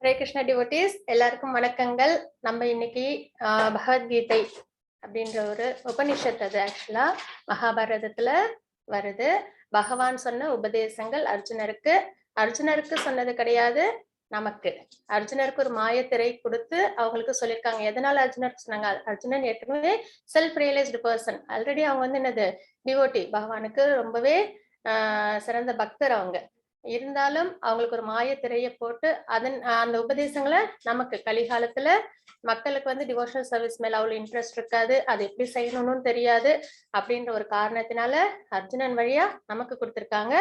Hare Krishna devotees எல்லாருக்கும் வணக்கங்கள். நம்ம இன்னைக்கு பகவத்கீதை அப்படின்ற ஒரு உபனிஷத். அது ஆக்சுவலா மகாபாரதத்துல வருது. பகவான் சொன்ன உபதேசங்கள் அர்ஜுனருக்கு சொன்னது கிடையாது, நமக்கு. அர்ஜுனருக்கு ஒரு மாயத்திரை கொடுத்து அவங்களுக்கு சொல்லியிருக்காங்க. எதனால அர்ஜுனருக்கு சொன்னாங்க? அர்ஜுனன் ஏற்கனவே செல்ஃப் ரியலைஸ்டு பர்சன். ஆல்ரெடி அவங்க வந்து என்னது, டிவோட்டி, பகவானுக்கு ரொம்பவே சிறந்த பக்தர். அவங்க இருந்தாலும் அவங்களுக்கு ஒரு மாய திரையை போட்டு அந்த உபதேசங்களை நமக்கு கலிகாலத்துல மக்களுக்கு வந்து டிவோஷனல் சர்வீஸ் மேல அவ்வளவு இன்ட்ரெஸ்ட் இருக்காது, அது எப்படி செய்யணும்னு தெரியாது. அப்படின்ற ஒரு காரணத்தினால அர்ஜுனன் வழியா நமக்கு கொடுத்திருக்காங்க.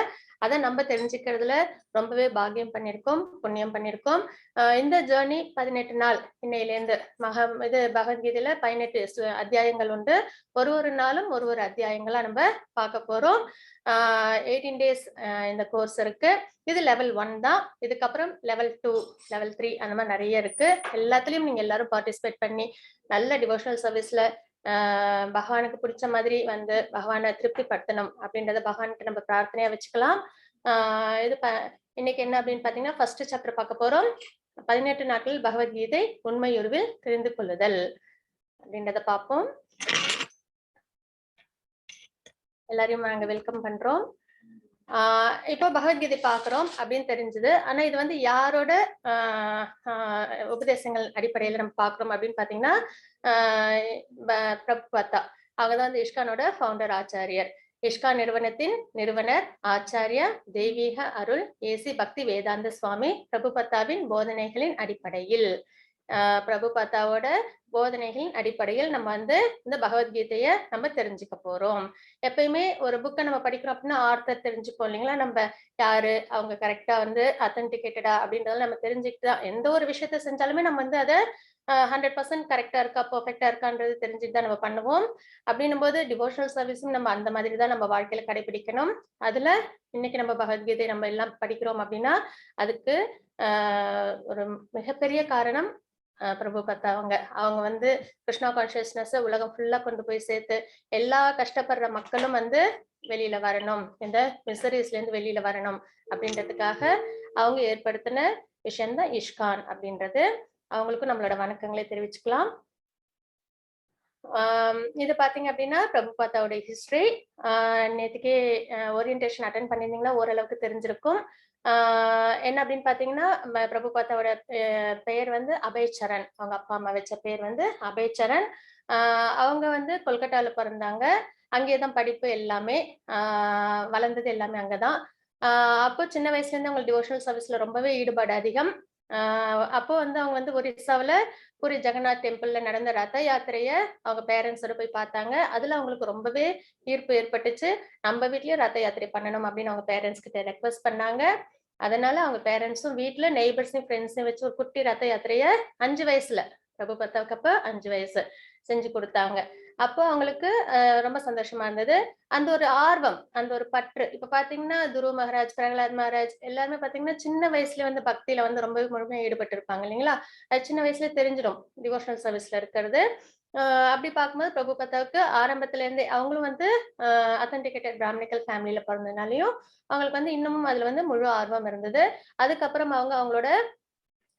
அதை நம்ம தெரிஞ்சுக்கிறதுல ரொம்பவே பாக்கியம் பண்ணியிருக்கோம், புண்ணியம் பண்ணியிருக்கோம். இந்த ஜேர்னி 18 நாள் இன்னையிலேருந்து பகவத்கீதையில 18 அத்தியாயங்கள் உண்டு. ஒரு நாளும் ஒரு அத்தியாயங்களா நம்ம பார்க்க போறோம். 18 days இந்த கோர்ஸ் இருக்கு. இது லெவல் 1 தான். இதுக்கப்புறம் லெவல் 2, லெவல் 3 அந்த மாதிரி நிறைய இருக்கு. எல்லாத்துலயும் நீங்க எல்லாரும் பார்ட்டிசிபேட் பண்ணி நல்ல டிவோஷனல் சர்வீஸ்ல பகவானுக்கு பிடிச்ச மாதிரி வந்து பகவானை திருப்திப்படுத்தணும் அப்படின்றத பகவானுக்கு நம்ம பிரார்த்தனையா வச்சுக்கலாம். இன்னைக்கு என்ன அப்படின்னு பாத்தீங்கன்னா, ஃபர்ஸ்ட் சாப்டர் பார்க்க போறோம். 18 நாட்கள் பகவத்கீதை உண்மையுருவில் தெரிந்து கொள்ளுதல் அப்படின்றத பார்ப்போம். எல்லாரையும் நாங்க வெல்கம் பண்றோம். இப்போ பகவத்கீதை பாக்குறோம் அப்படின்னு தெரிஞ்சது. ஆனா இது வந்து யாரோட உபதேசங்கள் அடிப்படையில நம்ம பாக்குறோம் அப்படின்னு பாத்தீங்கன்னா, பிரபுபாதா. அவங்கதான் வந்து இஷ்கானோட ஃபவுண்டர் ஆச்சாரியர். இஷ்கா நிறுவனத்தின் நிறுவனர் ஆச்சாரியா தெய்வீக அருள் ஏசி பக்தி வேதாந்த சுவாமி பிரபுபத்தாவின் போதனைகளின் அடிப்படையில் பிரபுபாதாவோட போதனைகளின் அடிப்படையில் நம்ம வந்து இந்த பகவத்கீதைய நம்ம தெரிஞ்சுக்க போறோம். எப்பயுமே ஒரு புக்கை நம்ம படிக்கிறோம் அப்படின்னா ஆர்த்தர் தெரிஞ்சுப்போம் இல்லைங்களா? நம்ம யாரு, அவங்க கரெக்டா வந்து அத்தன்டிகேட்டடா அப்படின்றத நம்ம தெரிஞ்சுக்கிட்டு தான் எந்த ஒரு விஷயத்த செஞ்சாலுமே நம்ம வந்து அதை 100% கரெக்டா இருக்கா, பெர்ஃபெக்டா இருக்கான்றது தெரிஞ்சுட்டு தான் நம்ம பண்ணுவோம். அப்படின்னும் போது டிவோஷனல் சர்வீஸும் நம்ம அந்த மாதிரி தான் நம்ம வாழ்க்கையில கடைபிடிக்கணும். அதுல இன்னைக்கு நம்ம பகவத்கீதை நம்ம எல்லாம் படிக்கிறோம் அப்படின்னா அதுக்கு ஒரு மிகப்பெரிய காரணம் பிரபுபதா. அவங்க வந்து கிருஷ்ணா கான்சியஸ்னஸ் உலகம் ஃபுல்லா கொண்டு போய் சேர்த்து எல்லா கஷ்டப்படுற மக்களும் வந்து வெளியில வரணும், இந்த மிசரிஸ்ல இருந்து வெளியில வரணும் அப்படின்றதுக்காக அவங்க ஏற்படுத்தின விஷயம்தான் இஷ்கான் அப்படின்றது. அவங்களுக்கும் நம்மளோட வணக்கங்களை தெரிவிச்சுக்கலாம். இது பாத்தீங்க அப்படின்னா பிரபுபாதாவோட ஹிஸ்டரி. நேற்றுக்கே ஓரியன்டேஷன் அட்டன் பண்ணியிருந்தீங்கன்னா ஓரளவுக்கு தெரிஞ்சிருக்கும். என்ன அப்படின்னு பாத்தீங்கன்னா, பிரபுபாதாவோட பெயர் வந்து அபய்சரண். அவங்க அப்பா அம்மா வச்ச பேர் வந்து அபய்சரண். அவங்க வந்து கொல்கட்டால பிறந்தாங்க. அங்கேயேதான் படிப்பு எல்லாமே. வளர்ந்தது எல்லாமே அங்கதான். அப்போ சின்ன வயசுல இருந்து அவங்க டிவோஷனல் சர்வீஸ்ல ரொம்பவே ஈடுபாடு அதிகம். அப்போ வந்து அவங்க வந்து ஒரிசாவில பூரி ஜெகநாத் டெம்பிள்ல நடந்த ரத யாத்திரைய அவங்க பேரண்ட்ஸோட போய் பார்த்தாங்க. அதுல அவங்களுக்கு ரொம்பவே ஈர்ப்பு ஏற்பட்டுச்சு. நம்ம வீட்லயும் ரத யாத்திரை பண்ணணும் அப்படின்னு அவங்க பேரண்ட்ஸ் கிட்ட ரெக்வஸ்ட் பண்ணாங்க. அதனால அவங்க பேரண்ட்ஸும் வீட்டுல நெய்பர்ஸையும் ஃப்ரெண்ட்ஸையும் வச்சு ஒரு குட்டி ரத யாத்திரைய 5 வயசுல, பிரபுபதாவுக்கு அப்ப 5 வயசு, செஞ்சு கொடுத்தாங்க. அப்போ அவங்களுக்கு ரொம்ப சந்தோஷமா இருந்தது. அந்த ஒரு ஆர்வம், அந்த ஒரு பற்று. இப்ப பாத்தீங்கன்னா துருவ மகாராஜ், பிரகலாத் மகாராஜ் எல்லாருமே பாத்தீங்கன்னா சின்ன வயசுல வந்து பக்தியில வந்து ரொம்பவே முழுமையா ஈடுபட்டு இருப்பாங்க இல்லைங்களா? அது சின்ன வயசுல தெரிஞ்சிடும் டிவோஷனல் சர்வீஸ்ல இருக்கிறது. அப்படி பார்க்கும்போது பிரபுபதாவுக்கு ஆரம்பத்துல இருந்தே அவங்களும் வந்து அத்தன்டிகேட்டட் பிராமணிக்கல் ஃபேமிலியில பிறந்ததுனாலையும் அவங்களுக்கு வந்து இன்னமும் அதுல வந்து முழு ஆர்வம் இருந்தது. அதுக்கப்புறம் அவங்களோட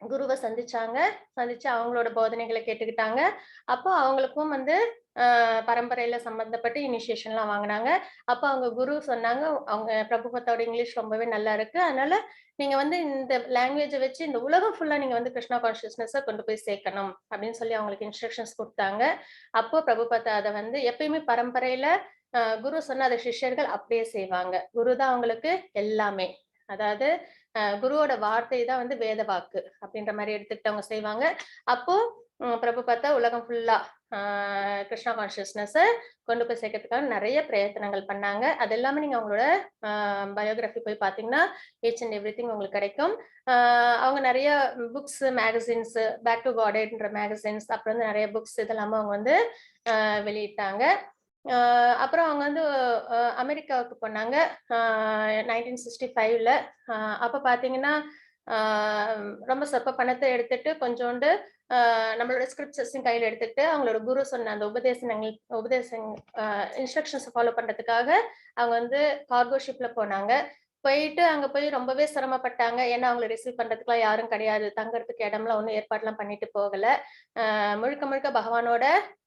குருவை சந்திச்சு அவங்களோட போதனைகளை கேட்டுக்கிட்டாங்க. அப்போ அவங்களுக்கும் வந்து பரம்பரையில சம்பந்தப்பட்டு இனிஷியேஷன் எல்லாம் வாங்கினாங்க. அப்போ அவங்க குரு சொன்னாங்க, அவங்க பிரபுபதாவோட இங்கிலீஷ் ரொம்பவே நல்லா இருக்கு, அதனால நீங்க வந்து இந்த லாங்குவேஜை வச்சு இந்த உலகம் ஃபுல்லா நீங்க வந்து கிருஷ்ணா கான்சியஸ்னஸ கொண்டு போய் சேர்க்கணும் அப்படின்னு சொல்லி அவங்களுக்கு இன்ஸ்ட்ரக்ஷன்ஸ் கொடுத்தாங்க. அப்போ பிரபுபதா அதை வந்து எப்பயுமே பரம்பரையில குரு சொன்ன அதை சிஷ்யர்கள் அப்படியே செய்வாங்க. குரு தான் அவங்களுக்கு எல்லாமே. அதாவது குருவோட வார்த்தை தான் வந்து வேத வாக்கு அப்படின்ற மாதிரி எடுத்துக்கிட்டு அவங்க செய்வாங்க. அப்போ பிரபுபதா உலகம் ஃபுல்லா கிருஷ்ணா கான்சியஸ்னஸ் கொண்டு போய் சேர்க்கறதுக்காக நிறைய பிரயத்தனங்கள் பண்ணாங்க. அது எல்லாமே நீங்க அவங்களோட பயோகிராஃபி போய் பாத்தீங்கன்னா ஈச் அண்ட் எவ்ரி திங் உங்களுக்கு கிடைக்கும். அவங்க நிறைய புக்ஸ், மேகசின்ஸ், பேக் டு காடேட்ன்ற மேகசின்ஸ், அப்புறம் வந்து நிறைய புக்ஸ் இதெல்லாமே அவங்க வந்து வெளியிட்டாங்க. அப்புறம் அவங்க வந்து அமெரிக்காவுக்கு போனாங்க 1965ல. அப்ப பாத்தீங்கன்னா ரொம்ப சொற்ப பணத்தை எடுத்துட்டு கொஞ்சோண்டு நம்மளோட ஸ்கிரிப்சர்ஸையும் கையில எடுத்துட்டு அவங்களோட குரு சொன்ன அந்த இன்ஸ்ட்ரக்ஷன்ஸ் ஃபாலோ பண்றதுக்காக அவங்க வந்து கார்கோ ஷிப்ல போனாங்க. போயிட்டு அங்க போய் ரொம்பவே சிரமப்பட்டாங்க. ஏன்னா, அவங்கள ரிசீவ் பண்றதுக்குலாம் யாரும் கிடையாது. தங்கறதுக்கு இடம்லாம் ஒண்ணும் ஏற்பாடுலாம் பண்ணிட்டு போகல. முழுக்க முழுக்க பகவானோட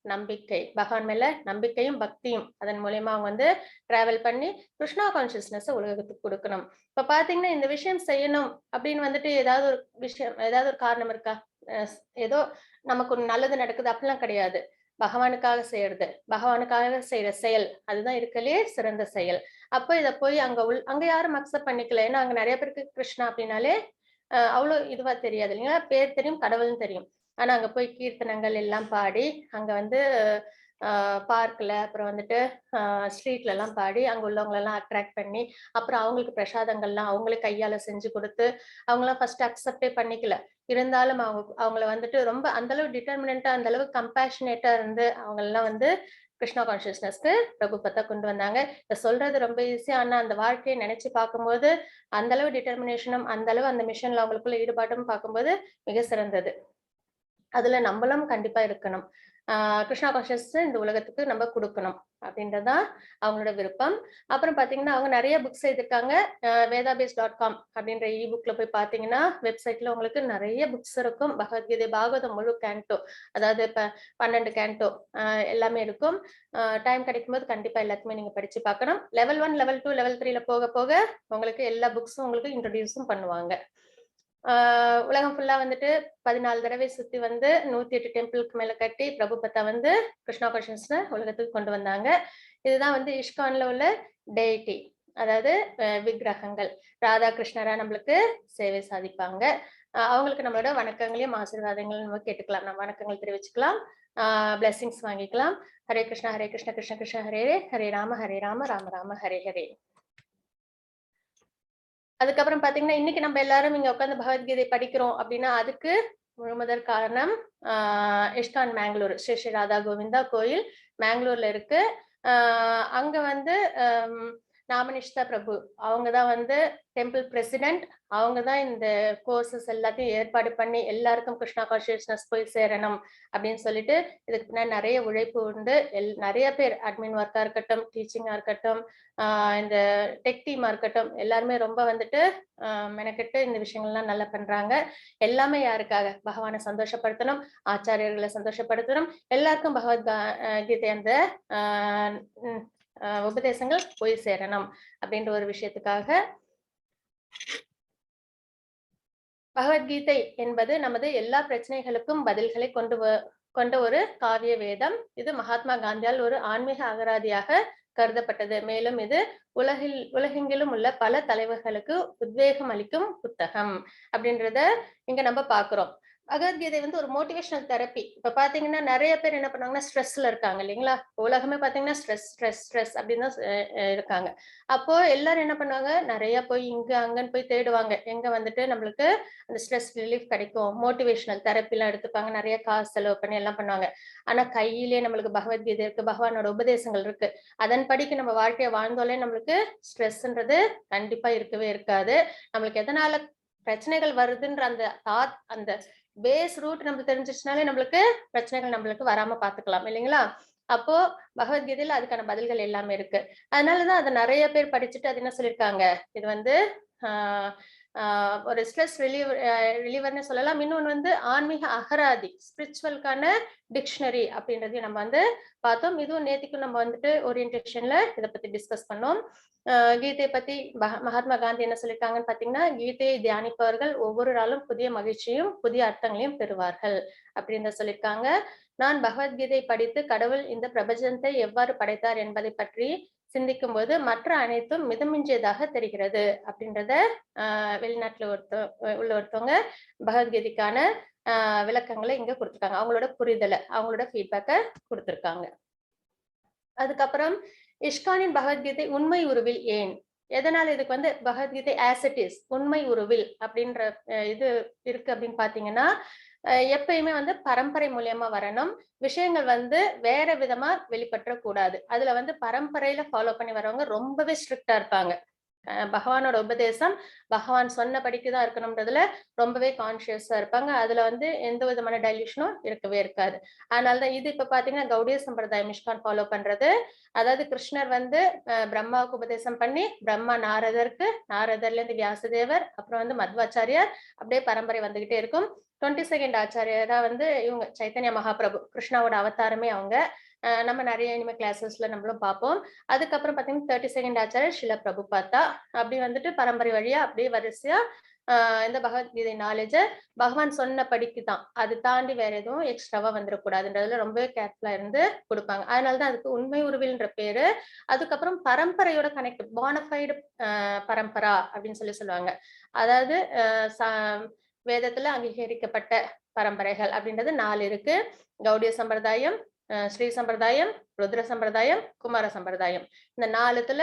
நம்பிக்கை. பகவான் மேல நம்பிக்கையும், பக்தியும். அதன் மூலியமா அவங்க வந்து டிராவல் பண்ணி கிருஷ்ணா கான்ஷியஸ்னஸ உலகத்துக்கு குடுக்கணும். இப்ப பார்த்தீங்கன்னா, இந்த விஷயம் செய்யணும் அப்படின்னு வந்துட்டு ஏதாவது ஒரு விஷயம் ஏதாவது ஒரு காரணம் இருக்கா? அ ஏதோ நமக்கு ஒரு நல்லது நடக்குது அப்படிலாம் கிடையாது. பகவானுக்காக செய்யறது. பகவானுக்காக செய்ற செயல். அதுதான் இருக்கறதுலயே சிறந்த செயல். அப்ப இத போய் அங்க யாரும் அக்செப்ட் பண்ணிக்கல. ஏன்னா, அங்க நெறைய பேருக்கு கிருஷ்ணா அப்டின்னாலே, அவ்ளோ இதுவா தெரியாது இல்லைங்களா? பேர் தெரியும், கடவுள்ன்னு தெரியும். ஆனா, அங்க போய் கீர்த்தனங்கள் எல்லாம் பாடி, அங்க வந்து பார்க்ல, அப்புறம் வந்துட்டு ஸ்ட்ரீட்லலாம் பாடி, அங்க உள்ளவங்களலாம் அட்ராக்ட் பண்ணி, அப்புறம் அவங்களுக்கு பிரசாதங்கள்லாம் அவங்களே கையால செஞ்சு குடுத்து, அவங்கலாம் ஃபர்ஸ்ட் அக்செப்டே பண்ணிக்கல. இருந்தாலும் அவங்கள வந்துட்டு ரொம்ப அந்த அளவு டிட்டர்மினன்ட்டா, அந்த அளவு கம்பேஷனேட்டா இருந்து, அவங்களலாம் வந்து கிருஷ்ணா கான்ஷியஸ்னஸ்க்கு பிரபுபதா கொண்டு வந்தாங்க. இத சொல்றது ரொம்ப ஈஸி. ஆனா, அந்த வாழ்க்கைய நெனச்சு பார்க்கும்போது, அந்த அளவு டிட்டர்மினேஷனும், அந்த அளவு அந்த மிஷன்ல அவங்களுக்குள்ள ஈடுபாடும் பார்க்கும்போது மிக சிறந்தது. அதுல நம்பளும் கண்டிப்பா இருக்கணும். ஆ கிருஷ்ணா கான்ஷியஸ் இந்த உலகத்துக்கு நம்ம குடுக்கணும். அப்படின்றது தான் அவங்களோட விருப்பம். அப்புறம் பார்த்தீங்கன்னா, அவங்க நெறைய புக்ஸ் எழுதியிருக்காங்க. வேதாபேஸ்.com அப்படின்ற புக்ல போய் பார்த்தீங்கன்னா, வெப்சைட்ல உங்களுக்கு நெறைய புக்ஸ் இருக்கும். பகவத்கீதை, பாகவதம் முழு கேன்டோ. அதாவது இப்ப 12 கேன்டோ எல்லாமே இருக்கும். டைம் கிடைக்கும்போது கண்டிப்பா எல்லாத்தையுமே நீங்க படிச்சு பார்க்கணும். லெவல் 1, லெவல் 2, லெவல் 3ல போக போக உங்களுக்கு எல்லா புக்ஸும் உங்களுக்கு இன்ட்ரோடியூஸும் பண்ணுவாங்க. ஆ உலகம் ஃபுல்லா வந்துட்டு 14 தடவை சுத்தி வந்து 108 டெம்பிளுக்கு மேல கட்டி பிரபுபதா வந்து கிருஷ்ணா கான்ஷியஸ்ன உலகத்துக்கு கொண்டு வந்தாங்க. இதுதான் வந்து இஸ்கான்ல உள்ள டெய்டி. அதாவது விக்கிரகங்கள். ராதா கிருஷ்ணரா நம்மளுக்கு சேவை சாதிப்பாங்க. அவங்களுக்கு நம்மளோட வணக்கங்களையும், ஆசீர்வாதங்களையும் நம்ம கேட்டுக்கலாம். நம்ம வணக்கங்கள் தெரிவிச்சுக்கலாம். பிளெஸிங்ஸ் வாங்கிக்கலாம். ஹரே கிருஷ்ணா, ஹரே கிருஷ்ணா, கிருஷ்ண கிருஷ்ண ஹரே ஹரே, ஹரே ராம, ஹரே ராம, ராம ராம, ஹரே ஹரே. அதுக்கப்புறம் பார்த்தீங்கன்னா, இன்னைக்கு நம்ம எல்லாரும் இங்க உட்கார்ந்து பகவத்கீதை படிக்கிறோம் அப்படின்னா, அதுக்கு முழுமுதற் காரணம் ஆ இஸ்கான் மேங்களூர். ஸ்ரீ ஸ்ரீ ராதா கோவிந்தா கோயில் மேங்களூர்ல இருக்கு. ஆ அங்க வந்து அம் நாமனிஷ்தா பிரபு. அவங்க தான் வந்து டெம்பிள் பிரசிடென்ட். அவங்க தான் இந்த கோர்ஸஸ் எல்லாத்தையும் ஏற்பாடு பண்ணி, எல்லாருக்கும் கிருஷ்ணா கான்ஷியஸ்னஸ் போய் சேரணும் அப்படின்னு சொல்லிட்டு, இதுக்கு பின்னாடி நெறைய உழைப்பு உண்டு. நெறைய பேர் அட்மின் ஒர்க்கா இருக்கட்டும், டீச்சிங்கா இருக்கட்டும், இந்த டெக் டீமா இருக்கட்டும், எல்லாருமே ரொம்ப வந்துட்டு மெனக்கெட்டு இந்த விஷயங்கள்லாம் நல்லா பண்றாங்க. எல்லாமே யாருக்காக? பகவான சந்தோஷப்படுத்தணும், ஆச்சாரியர்கள சந்தோஷப்படுத்தணும், எல்லாருக்கும் பகவத் கீதை அந்த அ ம் உபதேசங்கள் போய் சேரணும் அப்படின்ற ஒரு விஷயத்துக்காக பகவத்கீதை என்பது நமது எல்லா பிரச்சனைகளுக்கும் பதில்களை கொண்ட ஒரு காவிய வேதம். இது மகாத்மா காந்தியால் ஒரு ஆன்மீக அகராதியாக கருதப்பட்டது. மேலும் இது உலகெங்கிலும் உள்ள பல தலைவர்களுக்கு உத்வேகம் அளிக்கும் புத்தகம் அப்படின்றத இங்க நம்ம பார்க்கிறோம். பகவத்கீதை வந்து ஒரு மோட்டிவேஷனல் தெரப்பி. இப்ப பார்த்தீங்கன்னா, நெறைய பேர் என்ன பண்ணுவாங்கன்னா, ஸ்ட்ரெஸ்ல இருக்காங்க இல்லைங்களா? உலகமே பார்த்தீங்கன்னா, ஸ்ட்ரெஸ், ஸ்ட்ரெஸ், ஸ்ட்ரெஸ் அப்படின்னு தான் இருக்காங்க. அப்போ எல்லாரும் என்ன பண்ணுவாங்க, நெறைய போய் இங்க, அங்கன்னு போய் தேடுவாங்க. எங்க வந்துட்டு நம்மளுக்கு அந்த ஸ்ட்ரெஸ் ரிலீஃப் கிடைக்கும். மோட்டிவேஷனல் தெரப்பிலாம் எடுத்துப்பாங்க. நெறைய காசு செலவு பண்ணி எல்லாம் பண்ணுவாங்க. ஆனா கையிலேயே நம்மளுக்கு பகவத்கீதை இருக்கு. பகவானோட உபதேசங்கள் இருக்கு. அதன்படிக்கு நம்ம வாழ்க்கைய வாழ்ந்தோலே நம்மளுக்கு ஸ்ட்ரெஸ்ன்றது கண்டிப்பா இருக்கவே இருக்காது. நம்மளுக்கு எதனால பிரச்சனைகள் வருதுன்ற அந்த பேஸ் ரூட் நம்மளுக்கு தெரிஞ்சிருச்சுனாலே நம்மளுக்கு பிரச்சனைகள் நம்மளுக்கு வராம பார்த்துக்கலாம் இல்லைங்களா? அப்போ பகவத்கீதையில அதுக்கான பதில்கள் எல்லாமே இருக்கு. அதனால தான் அத நெறைய பேர் படிச்சுட்டு அது என்ன சொல்லியிருக்காங்க, இது வந்து ஆ ஆ ஒரு ஸ்ட்ரெஸ் ரிலீவர்ன்னு சொல்லலாம். இன்னொன்னு வந்து ஆன்மீக அகராதி, ஸ்பிரிச்சுவல்க்கான டிக்ஷனரி அப்படின்றதையும் நம்ம வந்து பார்த்தோம். இதுவும் நேத்திக்கும் நம்ம வந்துட்டு ஓரியன்டேஷன்ல இத பத்தி டிஸ்கஸ் பண்ணோம். அ கீதைய பத்தி மகாத்மா காந்தி என்ன சொல்லியிருக்காங்கன்னு பார்த்தீங்கன்னா, "கீதையை தியானிப்பவர்கள் ஒவ்வொரு நாளும் புதிய மகிழ்ச்சியும், புதிய அர்த்தங்களையும் பெறுவார்கள்." அப்படின்னு தான் சொல்லியிருக்காங்க. நான் பகவத்கீதை படித்து கடவுள் இந்த பிரபஞ்சத்தை எவ்வாறு படைத்தார் என்பதை பற்றி சிந்திக்கும்போது, மற்ற அனைத்தும் மிதமிஞ்சியதாக தெரிகிறது. அப்படின்றத வெளிநாட்டுல உள்ள ஒருத்தவங்க பகவத்கீதைக்கான விளக்கங்கள இங்க குடுத்துருக்காங்க. அவங்களோட புரிதல, அவங்களோட ஃபீட்பேக்க குடுத்துருக்காங்க. அதுக்கப்புறம் இஷ்கானின் பகவத்கீதை உண்மை உருவில் ஏன்? எதனால இதுக்கு வந்து பகவத்கீதை ஆஸ் இட் இஸ் உண்மை உருவில் அப்படின்ற இது இருக்கு அப்படின்னு பார்த்தீங்கன்னா, எப்பயுமே வந்து பரம்பரை மூலியமா வரணும். விஷயங்கள் வந்து வேற விதமா வெளிப்பற்றக் கூடாது. அதுல வந்து பரம்பரையில ஃபாலோ பண்ணி வரவங்க ரொம்பவே ஸ்ட்ரிக்ட்டா இருப்பாங்க. பகவானோட உபதேசம் பகவான் சொன்னபடிக்கு தான் இருக்கணும்ன்றதுல ரொம்பவே கான்சியஸா இருப்பாங்க. அதுல வந்து எந்த விதமான டைல்யூஷனும் இருக்கவே இருக்காது. அதனாலதான் இது இப்ப பாத்தீங்கன்னா கௌடிய சம்பிரதாயம் இஷ்கான் ஃபாலோ பண்றது. அதாவது கிருஷ்ணர் வந்து பிரம்மாவுக்கு உபதேசம் பண்ணி பிரம்மா நாரதருக்கு, நாரதர்ல இருந்து வியாசதேவர், அப்புறம் வந்து மத்வாச்சாரியார், அப்படியே பரம்பரை வந்துகிட்டே இருக்கும். 22nd ஆச்சாரியரா வந்து இவங்க சைத்தன்ய மகாபிரபு, கிருஷ்ணாவோட அவதாரமே அவங்க. நம்ம நிறைய இனிமே கிளாஸஸ்ல நம்மளும் பார்ப்போம். அதுக்கப்புறம் பாத்தீங்கன்னா 32nd ஆச்சாரியர் ஷில பிரபுபாதா. அப்படி வந்துட்டு பரம்பரை வழியா அப்படியே வரிசையா இந்த பகவத்கீதை நாலேஜ பகவான் சொன்ன படிக்கு தான், அது தாண்டி வேற எதுவும் எக்ஸ்ட்ராவா வந்துடக்கூடாதுன்றதுல ரொம்பவே கேர்ஃபுல்லா இருந்து கொடுப்பாங்க. அதனாலதான் அதுக்கு உண்மை உருவில்ன்ற பேரு. அதுக்கப்புறம் பரம்பரையோட கனெக்ட், போனஃபைடு பரம்பரா அப்படின்னு சொல்லுவாங்க. அதாவது வேதத்துல அங்கீகரிக்கப்பட்ட பரம்பரைகள் அப்படின்றது 4 இருக்கு. கௌடிய சம்பிரதாயம், ஸ்ரீ சம்பிரதாயம், ருத்ர சம்பிரதாயம், குமார சம்பிரதாயம். இந்த 4த்துல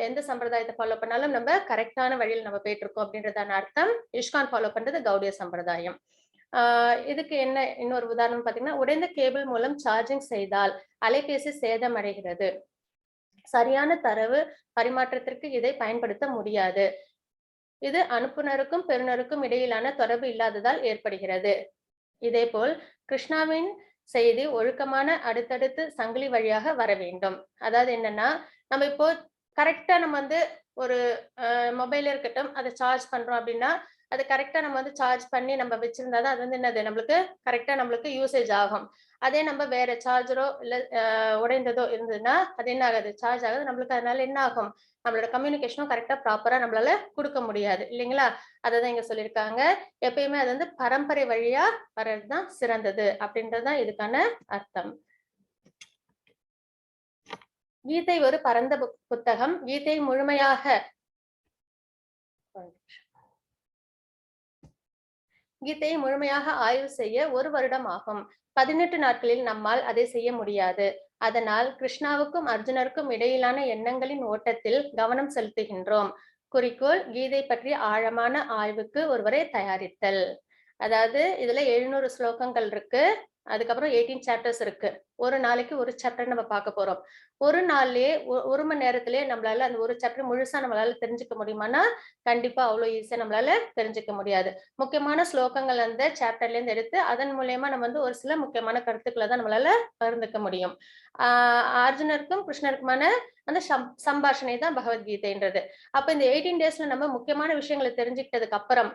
எந்த சம்பிரதாயத்தை ஃபாலோ பண்ணாலும் நம்ம கரெக்டான வழியில் நம்ம போயிட்டு இருக்கோம் அப்படின்றதான அர்த்தம். இஷ்கான் ஃபாலோ பண்றது கௌடிய சம்பிரதாயம். இதுக்கு என்ன இன்னொரு உதாரணம் பாத்தீங்கன்னா, உடைந்த கேபிள் மூலம் சார்ஜிங் செய்தால் அலைபேசி சேதமடைகிறது. சரியான தரவு பரிமாற்றத்திற்கு இதை பயன்படுத்த முடியாது. இது அனுப்புனருக்கும் பெறுநருக்கும் இடையிலான தொடர்பு இல்லாததால் ஏற்படுகிறது. இதேபோல் கிருஷ்ணாவின் செய்தி ஒழுக்கமான அடுத்தடுத்து சங்கிலி வழியாக வர வேண்டும். அதாவது என்னன்னா, நம்ம இப்போ கரெக்டா நம்ம வந்து ஒரு மொபைல் இருக்கட்டும், அதை சார்ஜ் பண்றோம் அப்படின்னா, அது கரெக்டா நம்ம வந்து சார்ஜ் பண்ணி நம்ம வச்சிருந்தாதான் அது வந்து என்னது நம்மளுக்கு கரெக்டா நம்மளுக்கு யூசேஜ் ஆகும். அதே நம்ம வேற சார்ஜரோ இல்ல உடைந்ததோ இருந்ததுன்னா அது என்ன ஆகாது, சார்ஜ் ஆகாது. நம்மளுக்கு அதனால என்ன ஆகும், நம்மளோட கம்யூனிகேஷனும் கரெக்டா ப்ராப்பரா நம்மளால கொடுக்க முடியாது இல்லைங்களா? அததான் இங்க சொல்லியிருக்காங்க. எப்பயுமே அது வந்து பரம்பரை வழியா வர்றதுதான் சிறந்தது அப்படின்றதுதான் இதுக்கான அர்த்தம். கீதை ஒரு பரந்த புத்தகம். கீதை முழுமையாக கீதையை முழுமையாக ஆய்வு செய்ய 1 வருடம் ஆகும். 18 நாட்களில் நம்மால் அதை செய்ய முடியாது. அதனால் கிருஷ்ணாவுக்கும் அர்ஜுனருக்கும் இடையிலான எண்ணங்களின் ஓட்டத்தில் கவனம் செலுத்துகின்றோம். குறிக்கோள் கீதை பற்றி ஆழமான ஆய்வுக்கு ஒருவரை தயாரித்தல். அதாவது இதுல 700 ஸ்லோகங்கள் இருக்கு. அதுக்கப்புறம் 18 சாப்டர்ஸ் இருக்கு. ஒரு நாளைக்கு ஒரு சாப்டர் நம்ம பார்க்க போறோம். ஒரு நாள்லயே 1 மணி நேரத்திலேயே நம்மளால அந்த ஒரு சாப்டர் முழுசா நம்மளால தெரிஞ்சுக்க முடியுமானா கண்டிப்பா அவ்வளவு ஈஸியா நம்மளால தெரிஞ்சுக்க முடியாது. முக்கியமான ஸ்லோகங்கள் அந்த சாப்டர்ல இருந்து எடுத்து அதன் மூலமா நம்ம வந்து ஒரு சில முக்கியமான கருத்துக்களை தான் நம்மளால பகிர்ந்துக்க முடியும். அர்ஜுனருக்கும் கிருஷ்ணருக்குமான அந்த சம்பாஷணை தான் பகவத்கீதைன்றது. அப்ப இந்த 18 டேஸ்ல நம்ம முக்கியமான விஷயங்களை தெரிஞ்சுக்கிட்டதுக்கு அப்புறம்